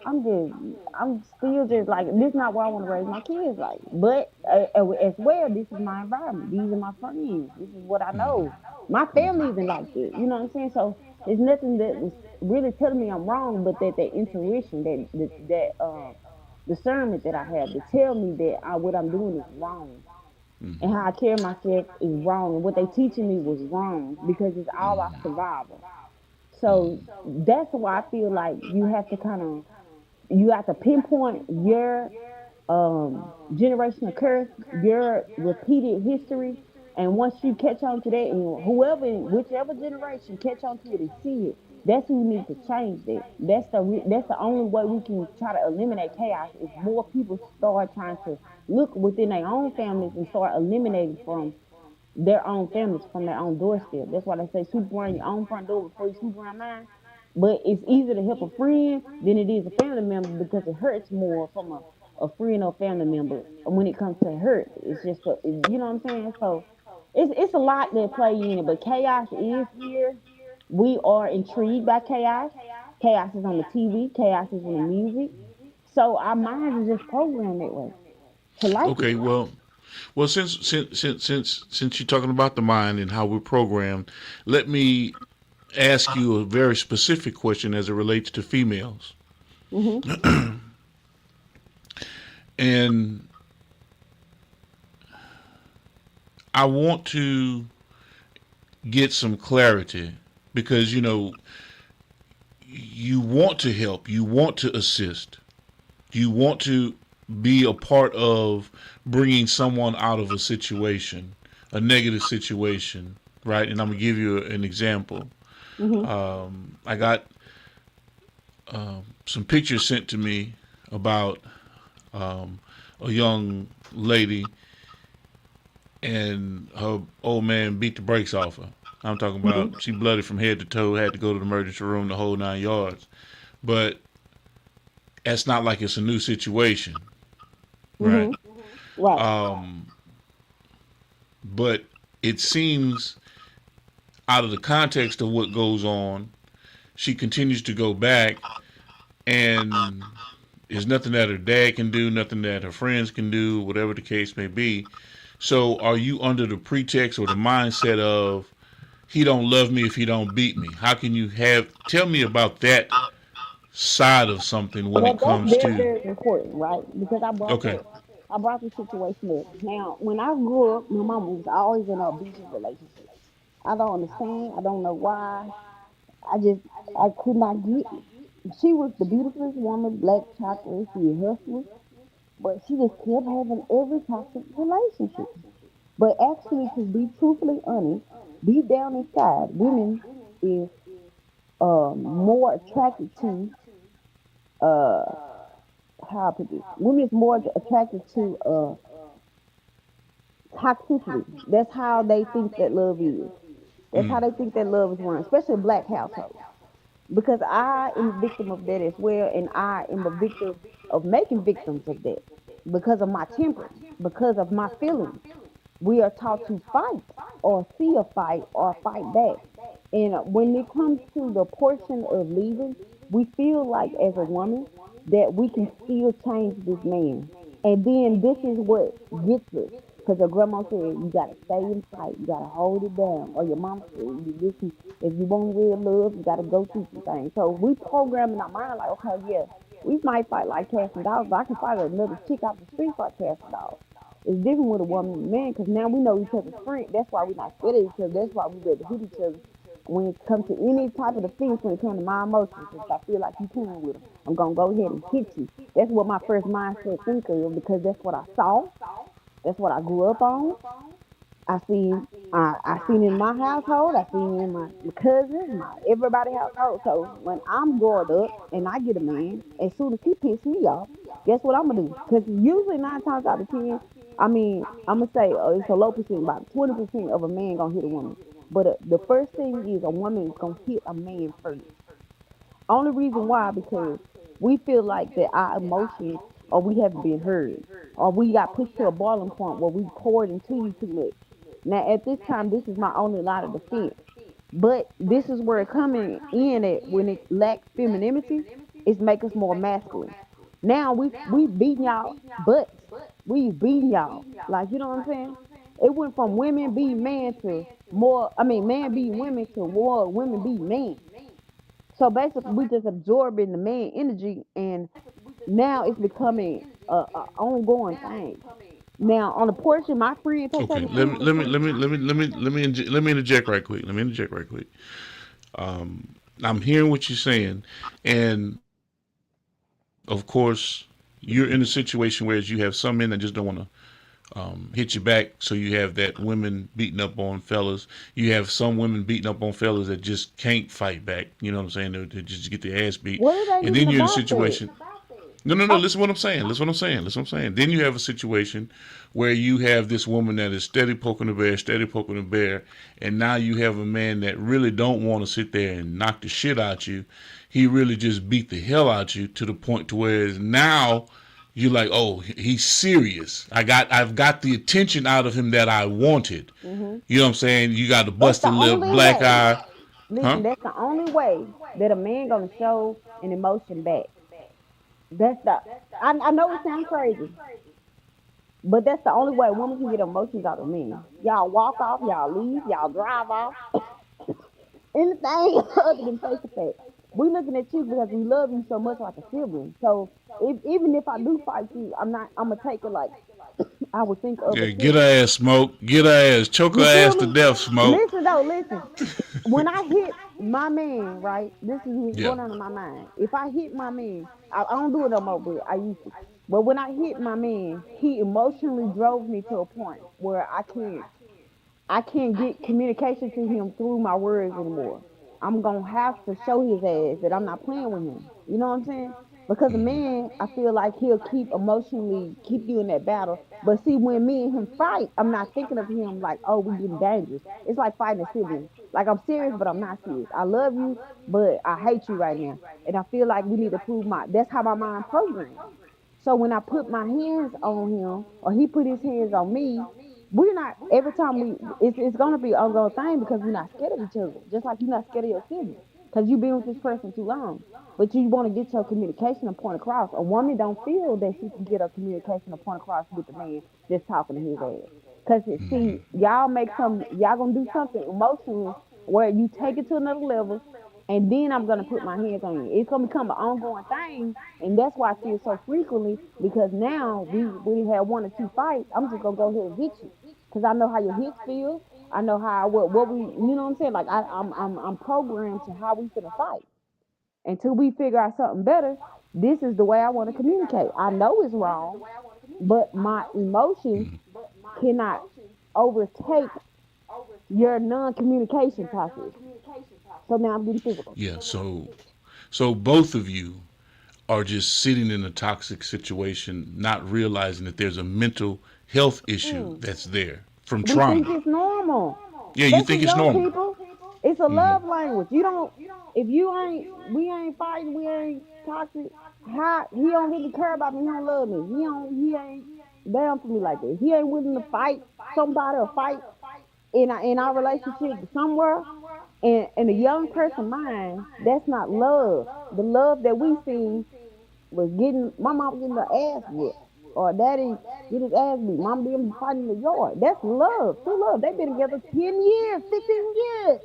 I'm still just like this. Is not where I want to raise my kids, like. But as well, this is my environment. These are my friends. This is what I know. My family isn't like that. You know what I'm saying? So there's nothing that was really telling me I'm wrong, but that intuition, that discernment that I have to tell me that what I'm doing is wrong and how I carry myself is wrong and what they teaching me was wrong because it's all about survival. So that's why I feel like you have to pinpoint your generational curse, your repeated history, and once you catch on to that, and whichever generation catch on to it and see it, that's who need to change that. That's the only way we can try to eliminate chaos. Is more people start trying to look within their own families and start eliminating from their own families from their own doorstep. That's why they say sweep around your own front door before you sweep around mine. But it's easier to help a friend than it is a family member because it hurts more from a friend or family member when it comes to hurt. It's just, you know what I'm saying? So it's a lot that play in it, but chaos is here. We are intrigued by chaos. Chaos is on the TV. Chaos is in the music. So our minds is just programmed that way to like it. Okay. Well, since you're talking about the mind and how we're programmed, let me ask you a very specific question as it relates to females. Hmm. And I want to get some clarity because you want to help, you want to assist, you want to be a part of bringing someone out of a situation, a negative situation, right? And I'm gonna give you an example. I got some pictures sent to me about a young lady, and her old man beat the brakes off her. I'm talking about she blooded from head to toe, had to go to the emergency room, the whole 9 yards. But that's not like it's a new situation, right? Right. But it seems out of the context of what goes on, she continues to go back, and there's nothing that her dad can do, nothing that her friends can do, whatever the case may be. So are you under the pretext or the mindset of he don't love me if he don't beat me? How can you tell me about that side of something when Well, it that's comes very, to very important, right? Because okay. I brought the situation up. Now, when I grew up, my mom was always in an abusive relationship. I don't understand. I don't know why. I could not get it. She was the beautifulest woman, black chocolate. She a hustler, but she just kept having every toxic relationship. But actually, to be truthfully honest, deep down inside, women is more attracted to uh how I put this. Women is more attracted to toxicity. That's how they think that love is. That's how Mm, they think that love is run, especially black households. Because I am a victim of that as well, and I am a victim of making victims of that because of my temper, because of my feelings. We are taught to fight or see a fight or fight back. And when it comes to the portion of leaving, we feel like as a woman that we can still change this man. And then this is what gets us. Because your grandma said, you got to stay and fight. You got to hold it down. Or your mama said, you listen, if you want real love, you got to go through some things. So we program in our mind like, okay, yeah, we might fight like cats and dogs, but I can fight another chick off the street like cats and dogs. It's different with a woman and a man because now we know each other's strength. That's why we're not scared of each other. That's why we ready to hit each other when it comes to any type of defense, when it comes to my emotions. If I feel like you playing with them, I'm going to go ahead and hit you. That's what my first mindset think of because that's what I saw. That's what I grew up on. I seen in my household, I seen in my cousins, my everybody household. So when I'm growing up and I get a man, as soon as he pisses me off, guess what I'm gonna do? Because usually 9 times out of 10, I mean, I'm gonna say it's a low percent, about 20% of a man gonna hit a woman. But the first thing is a woman is gonna hit a man first. Only reason why because we feel like that our emotions or we haven't been heard or we got pushed to a boiling point where we poured into you too much. Now at this time, this is my only line of defense. But this is where it coming in at when it lacks femininity, it's make us more masculine. Now we beating y'all butts. We beating y'all. Like you know what I'm saying? It went from women being man to more I mean man being women to more women being men. So basically, we just absorbing the man energy, and now it's becoming a ongoing thing. Now, on the portion, my friend take okay. the friend. Let me interject right quick. Let me interject right quick. I'm hearing what you're saying, and of course, you're in a situation where you have some men that just don't want to hit you back. So you have that women beating up on fellas. You have some women beating up on fellas that just can't fight back. You know what I'm saying? They just get their ass beat. What it ain't And even then you're in a about that. situation. No, no, no. Listen to what I'm saying. Listen to what I'm saying. Listen to what I'm saying. Then you have a situation where you have this woman that is steady poking the bear, steady poking the bear, and now you have a man that really don't want to sit there and knock the shit out you. He really just beat the hell out you to the point to where now you're like, oh, he's serious. I've got the attention out of him that I wanted. You know what I'm saying? You got the That's the busted lip, only black way. eye, huh? Listen, that's the only way that a man gonna show an emotion back. That's the. I know it sounds crazy, but that's the only way a woman can get emotions out of men. Y'all walk off, y'all leave, y'all drive off. Anything other than face to face. We looking at you because we love you so much like a sibling. So even if I do fight you, I'm not. I'm gonna take it like I would think of a Yeah, get her sibling. ass, smoke. Get her ass, choke her You feel ass to me? death, smoke. Listen though, listen. When I hit my man, right? This is what's Yeah. going on in my mind. If I hit my man, I don't do it no more, but I used to. But when I hit my man, he emotionally drove me to a point where I can't get communication to him through my words anymore. I'm gonna have to show his ass that I'm not playing with him. You know what I'm saying? Because a man, I feel like he'll keep emotionally keep you in that battle. But see, when me and him fight, I'm not thinking of him like, oh, we getting dangerous. It's like fighting a sibling. Like I'm serious, but I'm not serious. I love you, but I hate you right now. And I feel like we need to prove my. That's how my mind programs. So when I put my hands on him or he put his hands on me, we're not every time it's gonna be an ongoing thing because we're not scared of each other. Just like you're not scared of your sibling. Because you've been with this person too long. But you want to get your communication point across. A woman don't feel that she can get her communication point across with the man just talking to his ass. Cause see, y'all gonna do something emotionally where you take it to another level and then I'm gonna put my hands on you. It's gonna become an ongoing thing, and that's why I see it so frequently. Because now we have one or two fights. I'm just gonna go ahead and hit you, cause I know how your hips feel. I know how what we you know what I'm saying. Like I'm programmed to how we finna fight until we figure out something better. This is the way I want to communicate. I know it's wrong, but my emotions cannot overtake your non-communication process. So now I'm getting physical. Yeah. So both of you are just sitting in a toxic situation, not realizing that there's a mental health issue that's there from We think trauma. it's normal. Yeah, you Especially think it's young normal. people. It's a love language. You don't if you ain't we ain't fighting, we ain't toxic, how he don't really care about me, he don't love me. He ain't down for me like that. He ain't willing to fight somebody or fight in our relationship somewhere. And in a young person mind, that's not love. The love that we seen was getting my mom getting her ass whooped. Or daddy get his ass beat. Mom being fighting in the yard. That's love. True love. They've been together 10 years, 15 years,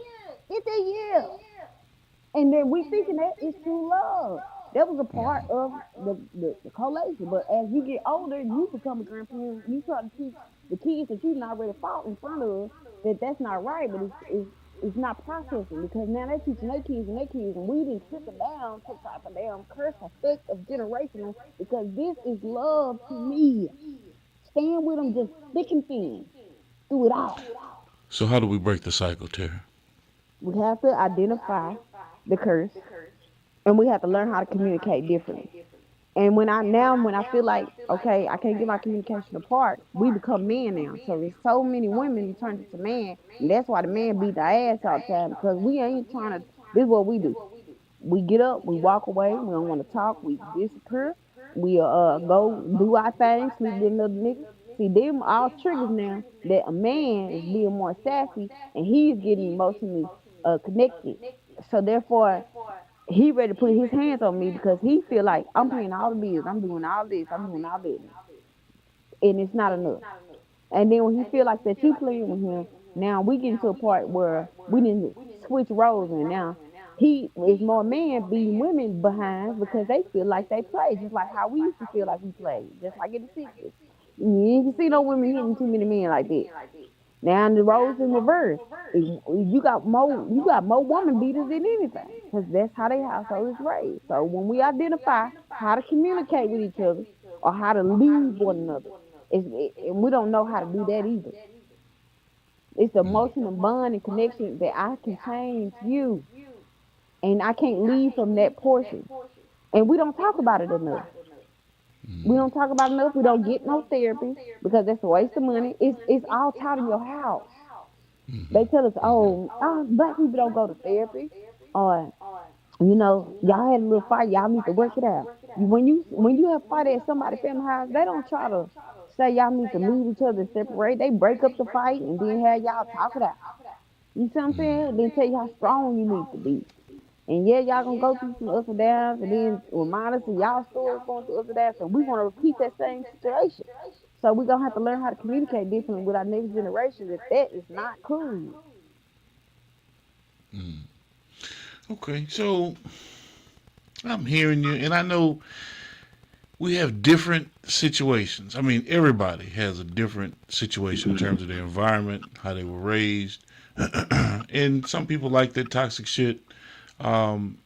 15 years. And then we thinking that is true love. That was a part of the collation. But as you get older, you become a grandparent. You try to teach the kids that you not already fought in front of that that's not right, but it's not processing because now they're teaching their kids, and we didn't took them down, took out the damn curse effect of generational because this is love to me. Stand with them just thick and thin through it all. So how do we break the cycle, Terry? We have to identify the curse and we have to learn how to communicate differently. And when I feel like okay, I can't get my communication apart, we become men now. So there's so many women who turn into man, and that's why the man beat their ass all the time because we ain't trying to. This is what we do. We get up, we walk away, we don't want to talk, we disappear, we go do our thing, sleep with another nigga. See, them all triggers now that a man is being more sassy and he's getting emotionally connected. So therefore, he ready to put his hands on me because he feel like I'm paying all the bills, I'm doing all this, I'm doing all that, and it's not enough. And then when he feel like that you playing with him, now we get to a part where we didn't switch roles, and now he is more man beating women behind because they feel like they play, just like how we used to feel like we played, just like in the 60s. You ain't see no women hitting too many men like that. Now the roles in reverse. You got more woman beaters than anything, because that's how they household is raised. So when we identify how to communicate with each other or how to lead one another, and we don't know how to do that either. It's the emotional bond and connection that I can change you, and I can't leave from that portion. And we don't talk about it enough. We don't talk about it enough. We don't get no therapy because that's a waste of money. It's all taught in your house. They tell us, oh, black people don't go to therapy, or y'all had a little fight, y'all need to work it out. When you have fight at somebody's family house, they don't try to say y'all need to leave each other and separate. They break up the fight and then have y'all talk it out. You see what I'm saying? Then tell you how strong you need to be. And yeah, y'all gonna go through some ups and downs, and then remind us of y'all stories going through ups and downs, and we want to repeat that same situation. So we're gonna have to learn how to communicate differently with our next generation. That is not cool. Okay, so I'm hearing you, and I know we have different situations. I mean, everybody has a different situation in terms of their environment, how they were raised, and some people like that toxic shit. Um,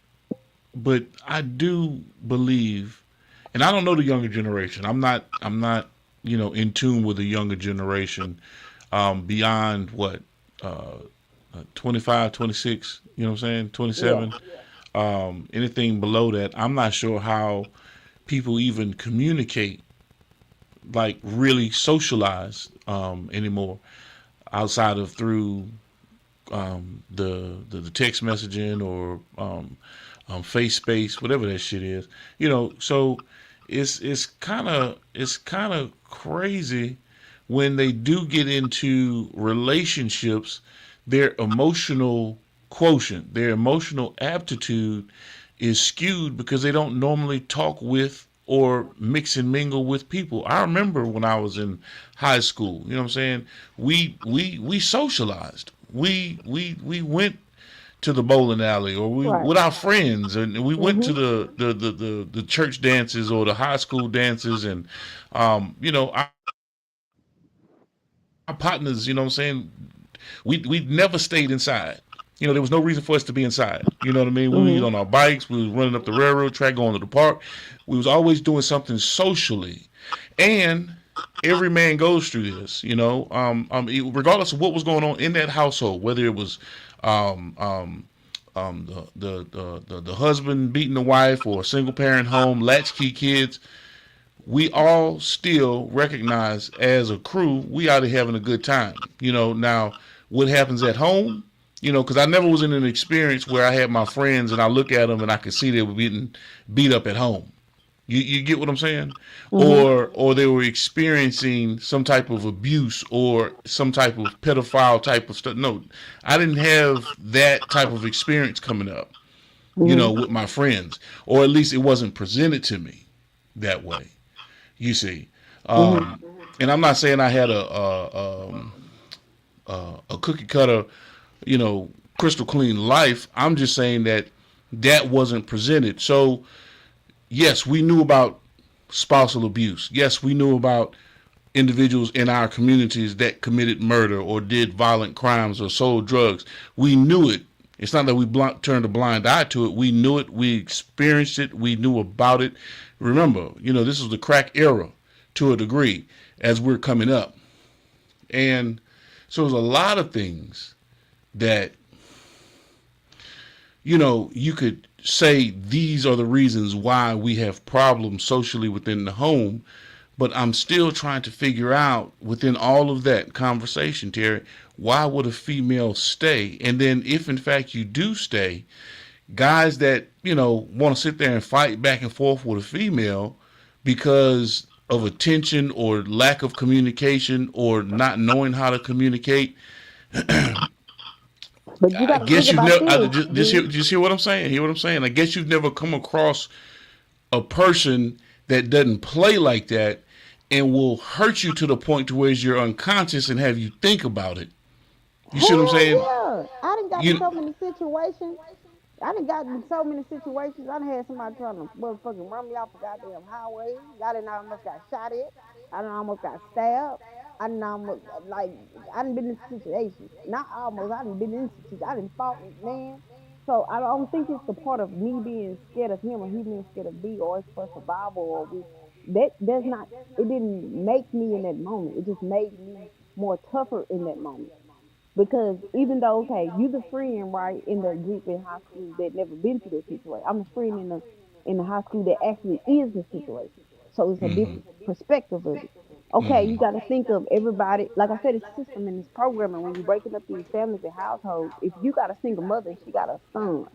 but I do believe, and I don't know the younger generation. I'm not in tune with the younger generation beyond what uh, 25, 26. You know what I'm saying? Yeah. 27. Anything below that, I'm not sure how people even communicate, like really socialize anymore outside of through the text messaging or face space, whatever that shit is. So it's kind of crazy when they do get into relationships. Their emotional quotient, their emotional aptitude is skewed because they don't normally talk with or mix and mingle with people. I remember when I was in high school, you know what I'm saying? We socialized. We went to the bowling alley or we Right. with our friends and we went to Mhm. the church dances or the high school dances and our partners, you know what I'm saying? We never stayed inside. There was no reason for us to be inside. You know what I mean? We was Mhm. on our bikes, we was running up the railroad track, going to the park. We was always doing something socially. And every man goes through this, regardless of what was going on in that household, whether it was um, um, the husband beating the wife or a single parent home, latchkey kids, we all still recognize as a crew we ought to having a good time. Now what happens at home? Because I never was in an experience where I had my friends and I look at them and I could see they were getting beat up at home. You get what I'm saying? Mhm. Or they were experiencing some type of abuse or some type of pedophile type of stuff. No, I didn't have that type of experience coming up, Mhm. with my friends, or at least it wasn't presented to me that way. You see, Mhm. and I'm not saying I had a cookie cutter, crystal clean life. I'm just saying that that wasn't presented. So yes, we knew about spousal abuse. Yes, we knew about individuals in our communities that committed murder or did violent crimes or sold drugs. We knew it. It's not that we turned a blind eye to it. We knew it. We experienced it. We knew about it. Remember, this was the crack era to a degree as we're coming up. And so there's a lot of things that, you could say these are the reasons why we have problems socially within the home. But I'm still trying to figure out within all of that conversation, Terry, why would a female stay? And then if in fact you do stay, guys that, want to sit there and fight back and forth with a female because of attention or lack of communication or not knowing how to communicate. But you I got to think guess you've about never, this, just hear what I'm saying? Hear what I'm saying? I guess you've never come across a person that doesn't play like that and will hurt you to the point to where you're unconscious and have you think about it. You see what I'm Hell saying? yeah. I done got in You so many situations. I done got in so many situations. I done had somebody trying to motherfucking run me off the goddamn highway. I done almost got shot at. I done almost got stabbed. I done almost, like, I done been in situations. Not almost, I done been in situations. I done fought, man. So I don't think it's the part of me being scared of him or he being scared of me or it's for survival or we, that does not, it didn't make me in that moment. It just made me more tougher in that moment. Because even though, okay, you the friend, right, in the group in high school that never been through that situation. I'm the friend in the high school that actually is the situation. So it's a different perspective of it. Okay, you got to think of everybody. Like I said, it's system in this program, and when you're breaking up these families and households, if you got a single mother and she got a son,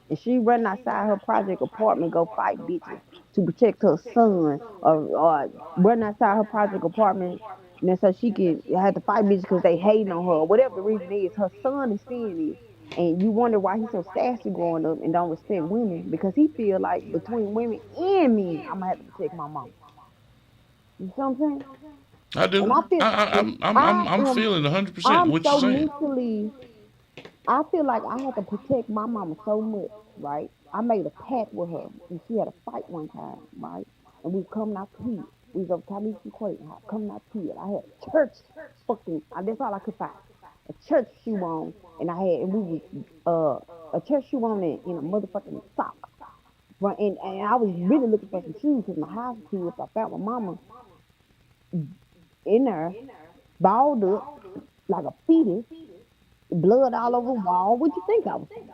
and she running outside her project apartment, go fight bitches to protect her son, or running outside her project apartment and then so she can have to fight bitches because they hating on her, or whatever the reason is. Her son is seeing this, and you wonder why he's so sassy growing up and don't respect women because he feel like between women and me, I'm gonna have to protect my mama. You see what I'm saying? I And do. I feel, and I'm feeling 100% I'm what you're so saying. mentally. I feel like I had to protect my mama so much, right? I made a pact with her, and she had a fight one time, right? and we was coming out to eat. We was over Talisa Quaker house, coming out to eat. I had church fucking, that's all I could find. A church shoe on, and we was, a church shoe on in a motherfucking sock. And I was really looking for some shoes because my house was too up. I found my mama in there, balled up like a fetus, blood all over the wall. What you think I was thinking?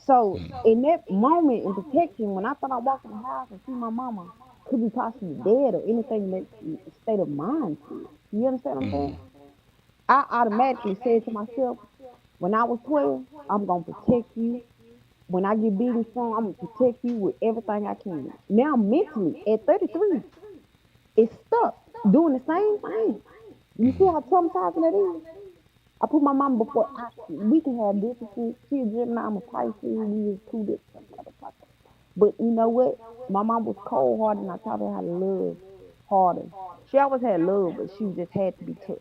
So in that moment in protection, when I thought I walked in the house and see my mama could be possibly dead or anything that state of mind to, you understand what I'm saying? I automatically said to myself, when I was 12, I'm gonna protect you. When I get big and strong, I'm gonna protect you with everything I can. Now mentally, at 33, it's stuck doing the same thing. You see how traumatizing that is? I put my mama before we can have differences. She a Gemini, I'm a Pisces, we is two different motherfuckers. But you know what? My mom was cold hearted and I taught her how to love harder. She always had love, but she just had to be tough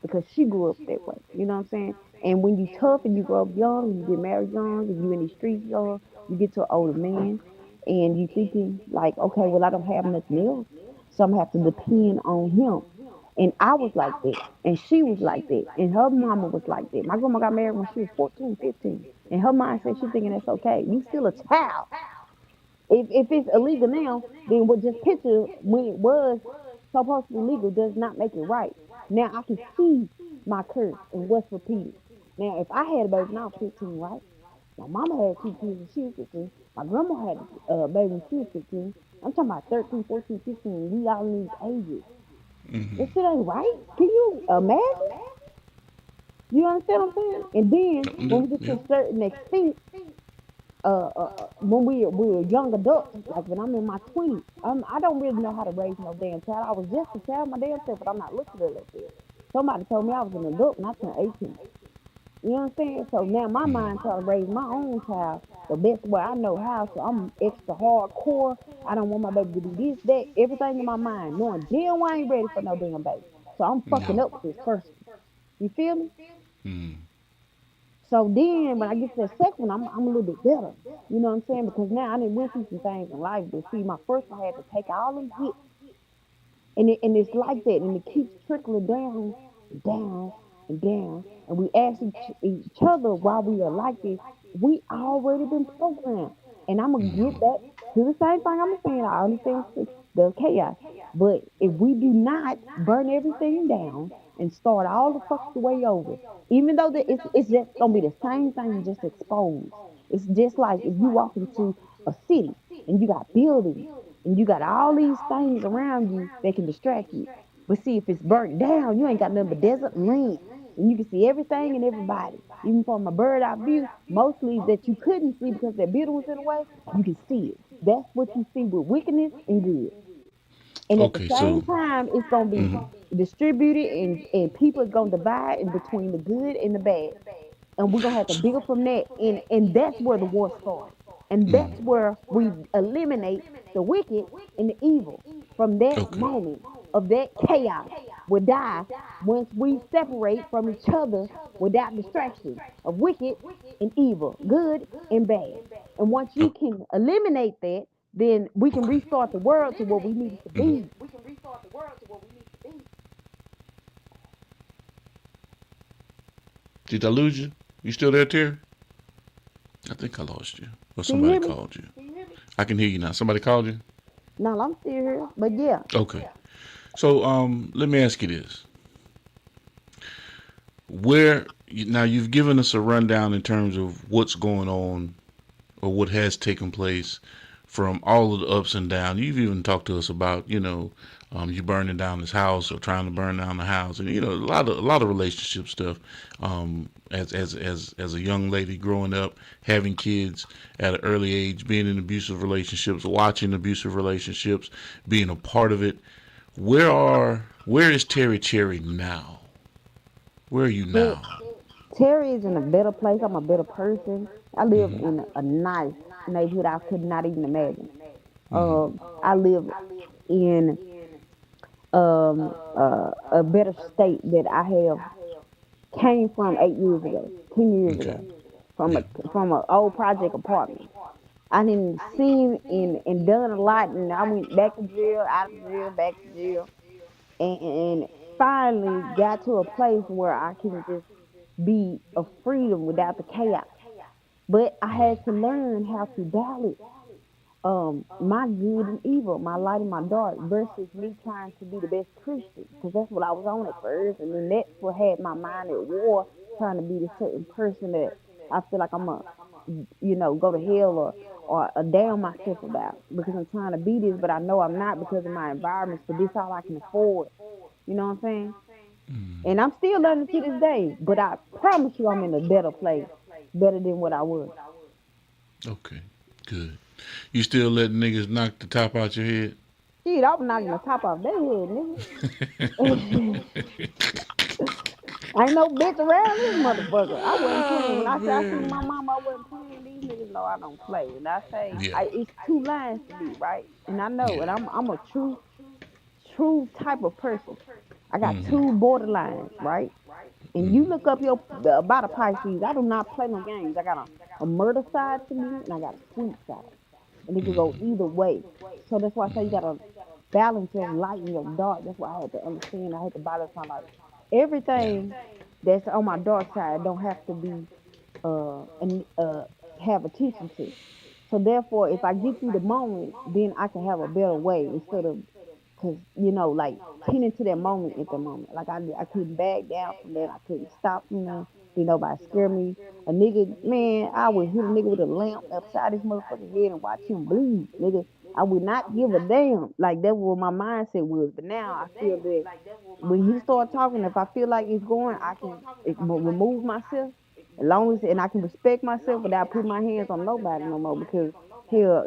because she grew up that way. You know what I'm saying? And when you tough and you grow up young and you get married young and you in these streets young, you get to an older man and you thinking like, okay, well I don't have nothing else, so I'm gonna have to depend on him. And I was like that, and she was like that, and her mama was like that. My grandma got married when she was 14, 15, and her mind said she's thinking that's okay. You still a child. If it's illegal now, then what just picture when it was supposed to be legal does not make it right. Now I can see my curse and what's repeated. Now if I had a baby when I was 15, right? My mama had two kids when she was 15. My grandma had a baby when she was 15. I'm talking about 13, 14, 15. We all in these ages. This shit ain't right. Can you imagine? You understand what I'm saying? And then when we get to Yeah. a certain extent, when we're young adults, like when I'm in my 20s, I don't really know how to raise no damn child. I was just a child my damn self, but I'm not looking at it like that. Somebody told me I was an adult when I turned 18. You know what I'm saying? So now my mind trying to raise my own child the best way I know how. So I'm extra hardcore. I don't want my baby to do this, that, everything in my mind, knowing damn well I ain't ready for no damn baby. So I'm fucking No. up with this first one. You feel me? So then when I get to the second one, I'm a little bit better. You know what I'm saying? Because now I didn't went through some things in life. But see, my first one had to take all them hits. And it's like that. And it keeps trickling down, down, and down. And we ask each other why we are like this. We already been programmed. And I'm going to get back to the same thing I'm saying. I understand the chaos. But if we do not burn everything down and start all the fucking way over, even though it's just going to be the same thing, just exposed. It's just like if you walk into a city and you got buildings and you got all these things around you that can distract you. But see, if it's burnt down, you ain't got nothing but desert and land. And you can see everything and everybody. Even from a bird eye view, mostly that you couldn't see because that building was in the way, you can see it. That's what you see with wickedness and good. And at the Okay, same so time, it's gonna be distributed and people is gonna divide in between the good and the bad. And we're gonna have to build from that. And that's where the war starts. And that's where we eliminate the wicked and the evil. From that okay. moment of that chaos will die once we separate from each other without distraction of wicked and evil, good and bad. And once you Oh, can eliminate that, then we can okay. restart the world to what we need it to be. Did I lose you? You still there, Terry? I think I lost you. Or Can you somebody hear me? called you. I can hear you now. Somebody called you? No, I'm still here. But yeah, Okay. So let me ask you this. Now you've given us a rundown in terms of what's going on or what has taken place from all of the ups and downs. You've even talked to us about, you burning down this house or trying to burn down the house, and a lot of relationship stuff. As a young lady growing up, having kids at an early age, being in abusive relationships, watching abusive relationships, being a part of it. Where is Terry Cherry now? Where are you Ter- now? Terry is in a better place. I'm a better person. I live in a nice neighborhood I could not even imagine. I live in a better state that I have came from 8 years ago, 10 years Okay. ago, Yeah. from a old project apartment. I didn't seen and done a lot, and I went back to jail, out of jail, back to jail, and finally got to a place where I can just be of freedom without the chaos. But I had to learn how to balance my good and evil, my light and my dark, versus me trying to be the best Christian, because that's what I was on at first, and then that's what had my mind at war, trying to be the certain person that I feel like I'm a, go to hell or damn myself about because I'm trying to be this, but I know I'm not because of my environments. But this all I can afford. You know what I'm saying? And I'm still learning to this day, but I promise you, I'm in a better place, better than what I was. Okay, good. You still letting niggas knock the top out your head? Shit, I was knocking the top off their head, nigga. Ain't no bitch around this motherfucker. I wasn't playing. When Oh I say I seen my man. mama, I wasn't playing. These niggas know I don't play. And I say Yeah. it's two lines to me, right? And I know, and Yeah. I'm a true type of person. I got Mm-hmm. two borderlines, right? And you look up about a Pisces. I do not play no games. I got a murder side to me, and I got a sweet side, and it can go Mm-hmm. either way. So that's why I say you gotta balance your light and your dark. That's why I had to understand. I had to balance my life. Yeah. Everything that's on my dark side don't have to be and have attention to. So therefore, if I get through the moment, then I can have a better way instead of because like tending to that moment at the moment. Like I couldn't back down from that. I couldn't stop from that. Did nobody scare me? A nigga, man, I would hit a nigga with a lamp upside his motherfucking head and watch him bleed, nigga. I would not give a damn. Like that was what my mindset was. But now I feel that when he start talking, if I feel like it's going, I can remove myself as long as and I can respect myself without putting my hands on nobody no more because hell,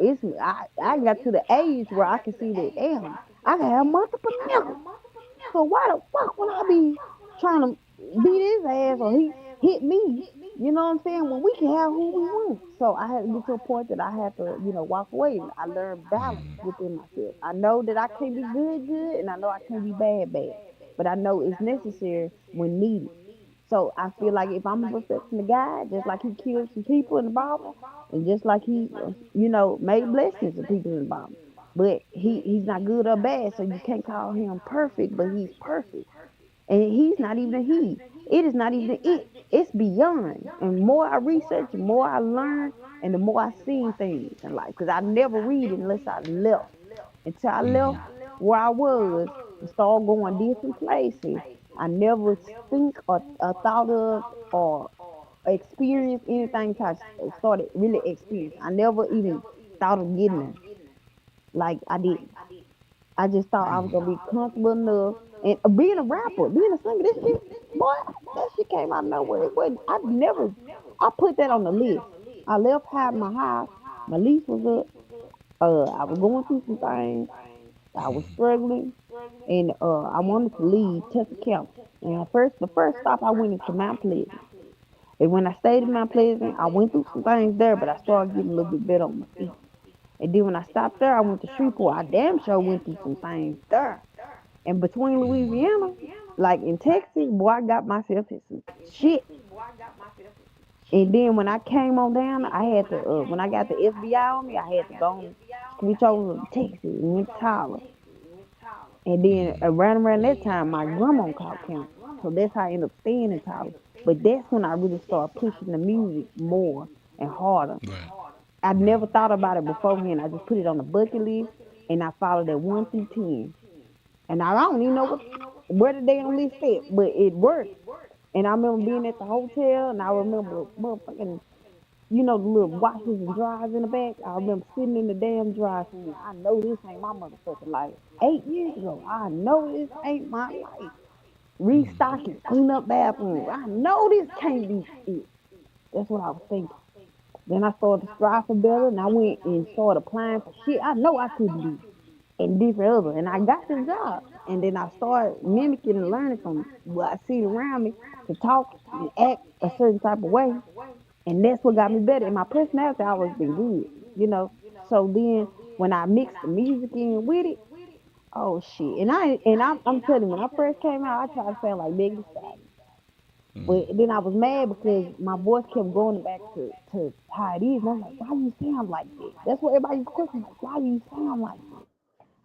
I got to the age where I can see that damn, I can have multiple niggas. So why the fuck would I be trying to beat his ass or he hit me? You know what I'm saying? When we can have who we want. So I had to get to a point that I had to, walk away. And I learned balance within myself. I know that I can't be good, and I know I can't be bad. But I know it's necessary when needed. So I feel like if I'm a reflection of God, just like He killed some people in the Bible, and just like He, made blessings of people in the Bible, but He's not good or bad, so you can't call Him perfect, but He's perfect, and He's not even a He. It is not even it. It's beyond. And more I research, the more I learn, and the more I see things in life, because I never read it unless I left. Until I left where I was and started going different places, I never think or thought of or experienced anything until I started really experiencing. I never even thought of getting there. Like I didn't. I just thought I was gonna be comfortable enough. And being a rapper, being a singer, this shit, boy, that shit came out of nowhere. It wasn't, I never, I put that on the list. I left my house. My lease was up. I was going through some things. I was struggling, and I wanted to leave Tucker County. And the first stop I went into Mount Pleasant. And when I stayed in Mount Pleasant, I went through some things there, but I started getting a little bit better on my feet. And then when I stopped there, I went to Shreveport. I damn sure went through some things there. And between Louisiana, like in Texas, boy, I got myself in some shit. And then when I came on down, I had to, when I got the FBI on me, I had to go and switch over to Texas and went to Tyler. And then around that time, my grandma called cancer. So that's how I ended up staying in Tyler. But that's when I really started pushing the music more and harder. Right. I never thought about it beforehand. I just put it on the bucket list and I followed that 1 through 10. And I don't even know where the damn list at, but it worked. And I remember being at the hotel and I remember motherfucking, the little washers and dryers in the back. I remember sitting in the damn dryer saying, I know this ain't my motherfucking life. 8 years ago, I know this ain't my life. Restocking, clean up bathrooms. I know this can't be it. That's what I was thinking. Then I started to strive for better, and I went and started applying for shit I know I couldn't do, and different other. And I got the job. And then I started mimicking and learning from what I see around me to talk and act a certain type of way. And that's what got me better. And my personality always been good. So then when I mixed the music in with it, oh shit. And I'm telling you, when I first came out, I tried to sound like Megan Thee Stallion. But then I was mad because my voice kept going back to how it is. And I'm like, why you sound like this? That's what everybody questions. Like, why you sound like this?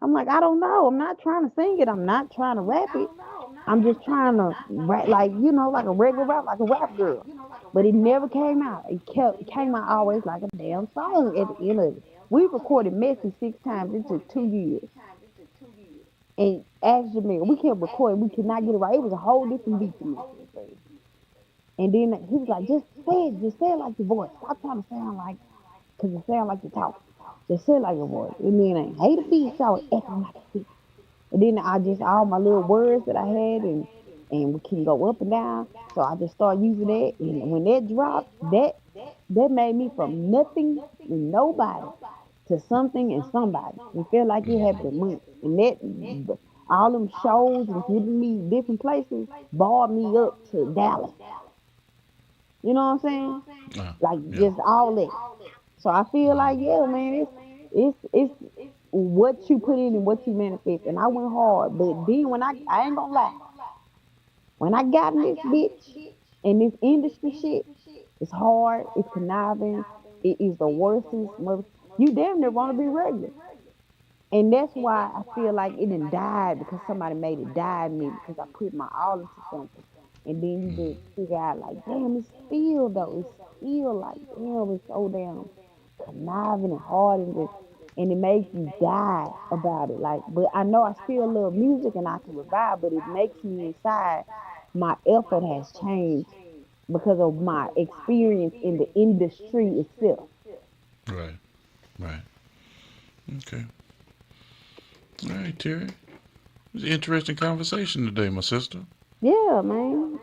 I'm like, I don't know. I'm not trying to sing it. I'm not trying to rap it. I'm just trying to rap like, like a regular rap, like a rap girl. But it never came out. It came out always like a damn song at the end of it. We recorded Messy 6 times. It took 2 years. And ask Jamil, we kept recording. We could not get it right. It was a whole different beat to me. And then he was like, just say it like your voice. Stop trying to sound like, because it sound like you're talking. Just say it like your voice. And then I hate a beat, so I was acting like a beat. And then all my little words that I had, and we can go up and down. So I just started using that. And when that dropped, that made me from nothing and nobody to something and somebody. It felt like it happened a month. And that, all them shows and giving me different places, barred me up to Dallas. You know what I'm saying? Like just all that. So I feel like, yeah, man, it's what you put in and what you manifest. And I went hard, but then when I ain't gonna lie, when I got in this bitch and this industry shit, it's hard, it's conniving, it is the worstest. You damn near want to be regular. And that's why I feel like it done died, because somebody made it die in me, because I put my all into something. And then you just figure out like, damn, it's still though. It's still like, damn, it's so damn conniving and hard, and it makes you die about it. Like, but I know I still love music and I can revive, but it makes me inside, my effort has changed because of my experience in the industry itself. Right. Okay. All right, Terry. It was an interesting conversation today, my sister. Yeah, man.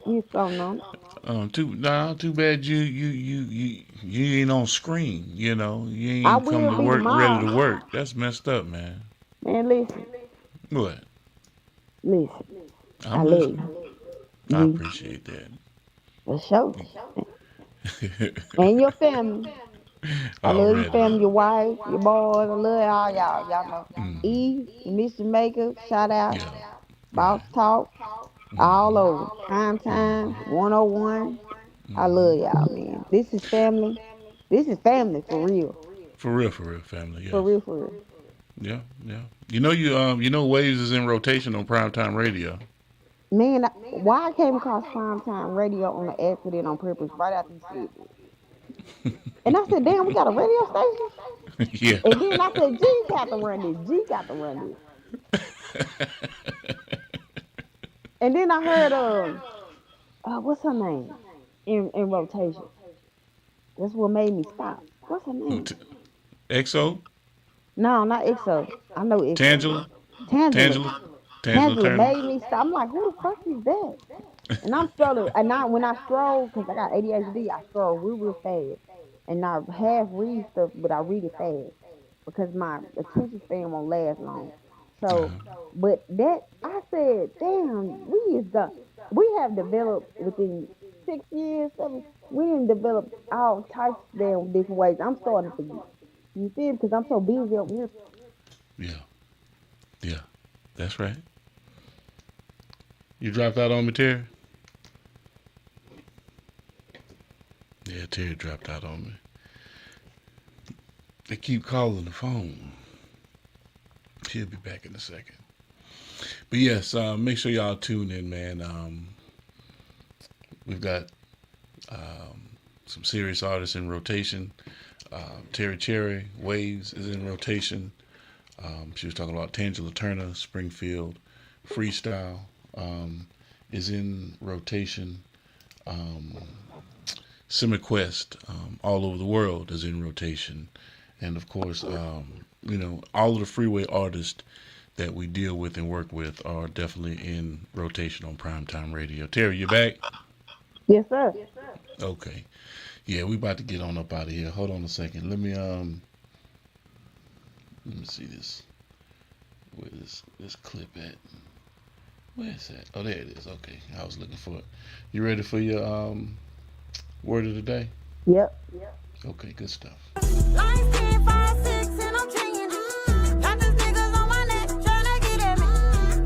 You something on. Too bad you ain't on screen. You ain't I come will to be work tomorrow. ready to work. That's messed up, man. Man, listen. What? Listen. I'm I love listening. you. I appreciate that. For sure. And your family. I love your family, your wife, your boys. I love all y'all. Y'all know. Miss Jamaica, shout out. Boss Talk. All over. Prime Time, 101. I love y'all, man. This is family. This is family for real. For real, family. Yeah. For real. Yeah. You know, Waves is in rotation on Primetime Radio. Man, why I came across Primetime Radio on the accident on purpose right after you said it. And I said, damn, we got a radio station? Yeah. And then I said, G got to run this. And then I heard, what's her name? In rotation. That's what made me stop. What's her name? EXO? No, not EXO. I know EXO. Tangela Turner. Made me stop. I'm like, who the fuck is that? And I'm scrolling. And when I scroll, because I got ADHD, I scroll real fast. And I half read stuff, but I read it fast. Because my attention span won't last long. So, but that, I said, damn, we have developed within 6 years, 7, we didn't develop all types of damn different ways. I'm starting to forget. You see, because I'm so busy over here. Yeah, that's right. You dropped out on me, Terry? Yeah, Terry dropped out on me. They keep calling the phone. She'll be back in a second. But yes, make sure y'all tune in, man. We've got some serious artists in rotation. Terry Cherry, Waves is in rotation. She was talking about Tangela Turner, Springfield. Freestyle is in rotation. SimmerQuest, all over the world, is in rotation. And of course, all of the freeway artists that we deal with and work with are definitely in rotation on Primetime Radio. Terry, you back? Yes, sir. Okay. Yeah, we about to get on up out of here. Hold on a second. Let me see this. Where this clip at? Where is that? Oh, there it is. Okay. I was looking for it. You ready for your word of the day? Yep. Okay, good stuff. Life 10, 5, 6, and I'm changing. Got these niggas on my neck tryna get at me.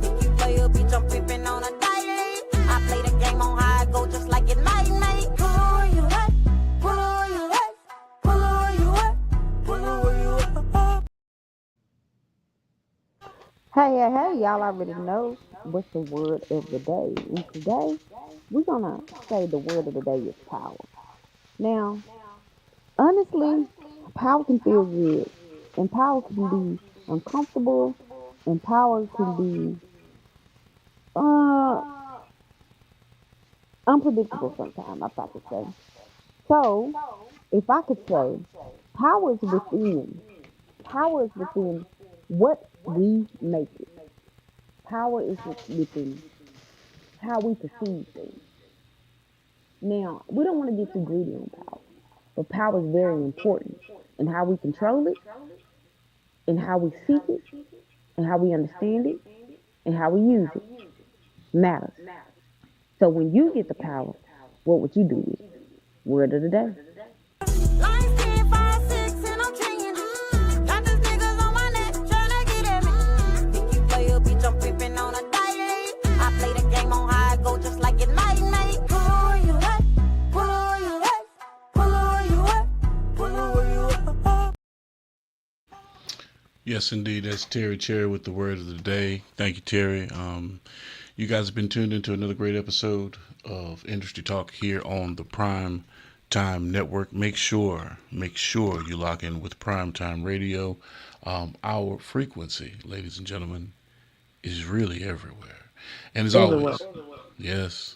Think you play a bitch, I'm flipping on a daily. I play the game Hey, y'all already know what's the word of the day. And today, we're gonna say the word of the day is power. Now, honestly, power can feel good, and power can be uncomfortable, and power can be uh unpredictable sometimes, if I could say. So, if I could say, power is within. Power is within what we make it. Power is within how we perceive things. Now, we don't want to get too greedy on power, but power is very important in how we control it, in how we seek it, and how we understand it, and how we use it. Matters. So when you get the power, what would you do with it? Word of the day. Lines 10, 5, 6, and I'm changing. Got these niggas on my neck tryna get at me. Think you play a bitch, I'm creeping on a daily. I play the game on high, go just like it night. Pull where you at, pull where you at, pull where you at, pull where you at. Yes, indeed. That's Terry Cherry with the word of the day. Thank you, Terry. You guys have been tuned into another great episode of Industry Talk here on the Prime Time Network. Make sure you lock in with Prime Time Radio. Our frequency, ladies and gentlemen, is really everywhere. And as always, yes,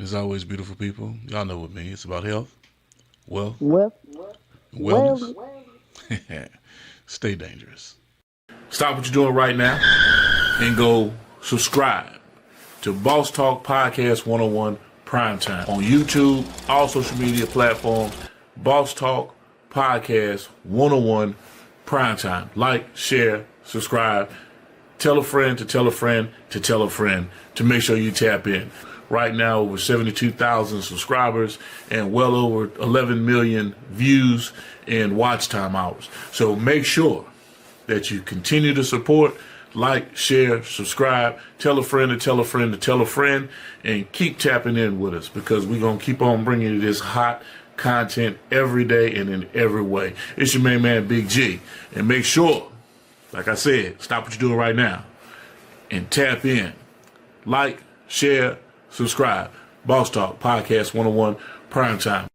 as always, beautiful people, y'all know what me. It's about health, wealth, Well, wellness. Stay dangerous. Stop what you're doing right now and go subscribe to Boss Talk Podcast 101 Primetime on YouTube, all social media platforms. Boss Talk Podcast 101 Primetime. Like, share, subscribe. Tell a friend to tell a friend to tell a friend to make sure you tap in. Right now, over 72,000 subscribers and well over 11 million views and watch time hours. So make sure that you continue to support, like, share, subscribe, tell a friend to tell a friend to tell a friend, and keep tapping in with us because we're going to keep on bringing you this hot content every day and in every way. It's your main man, Big G. And make sure, like I said, stop what you're doing right now and tap in. Like, share, subscribe. Boss Talk Podcast 101 Primetime.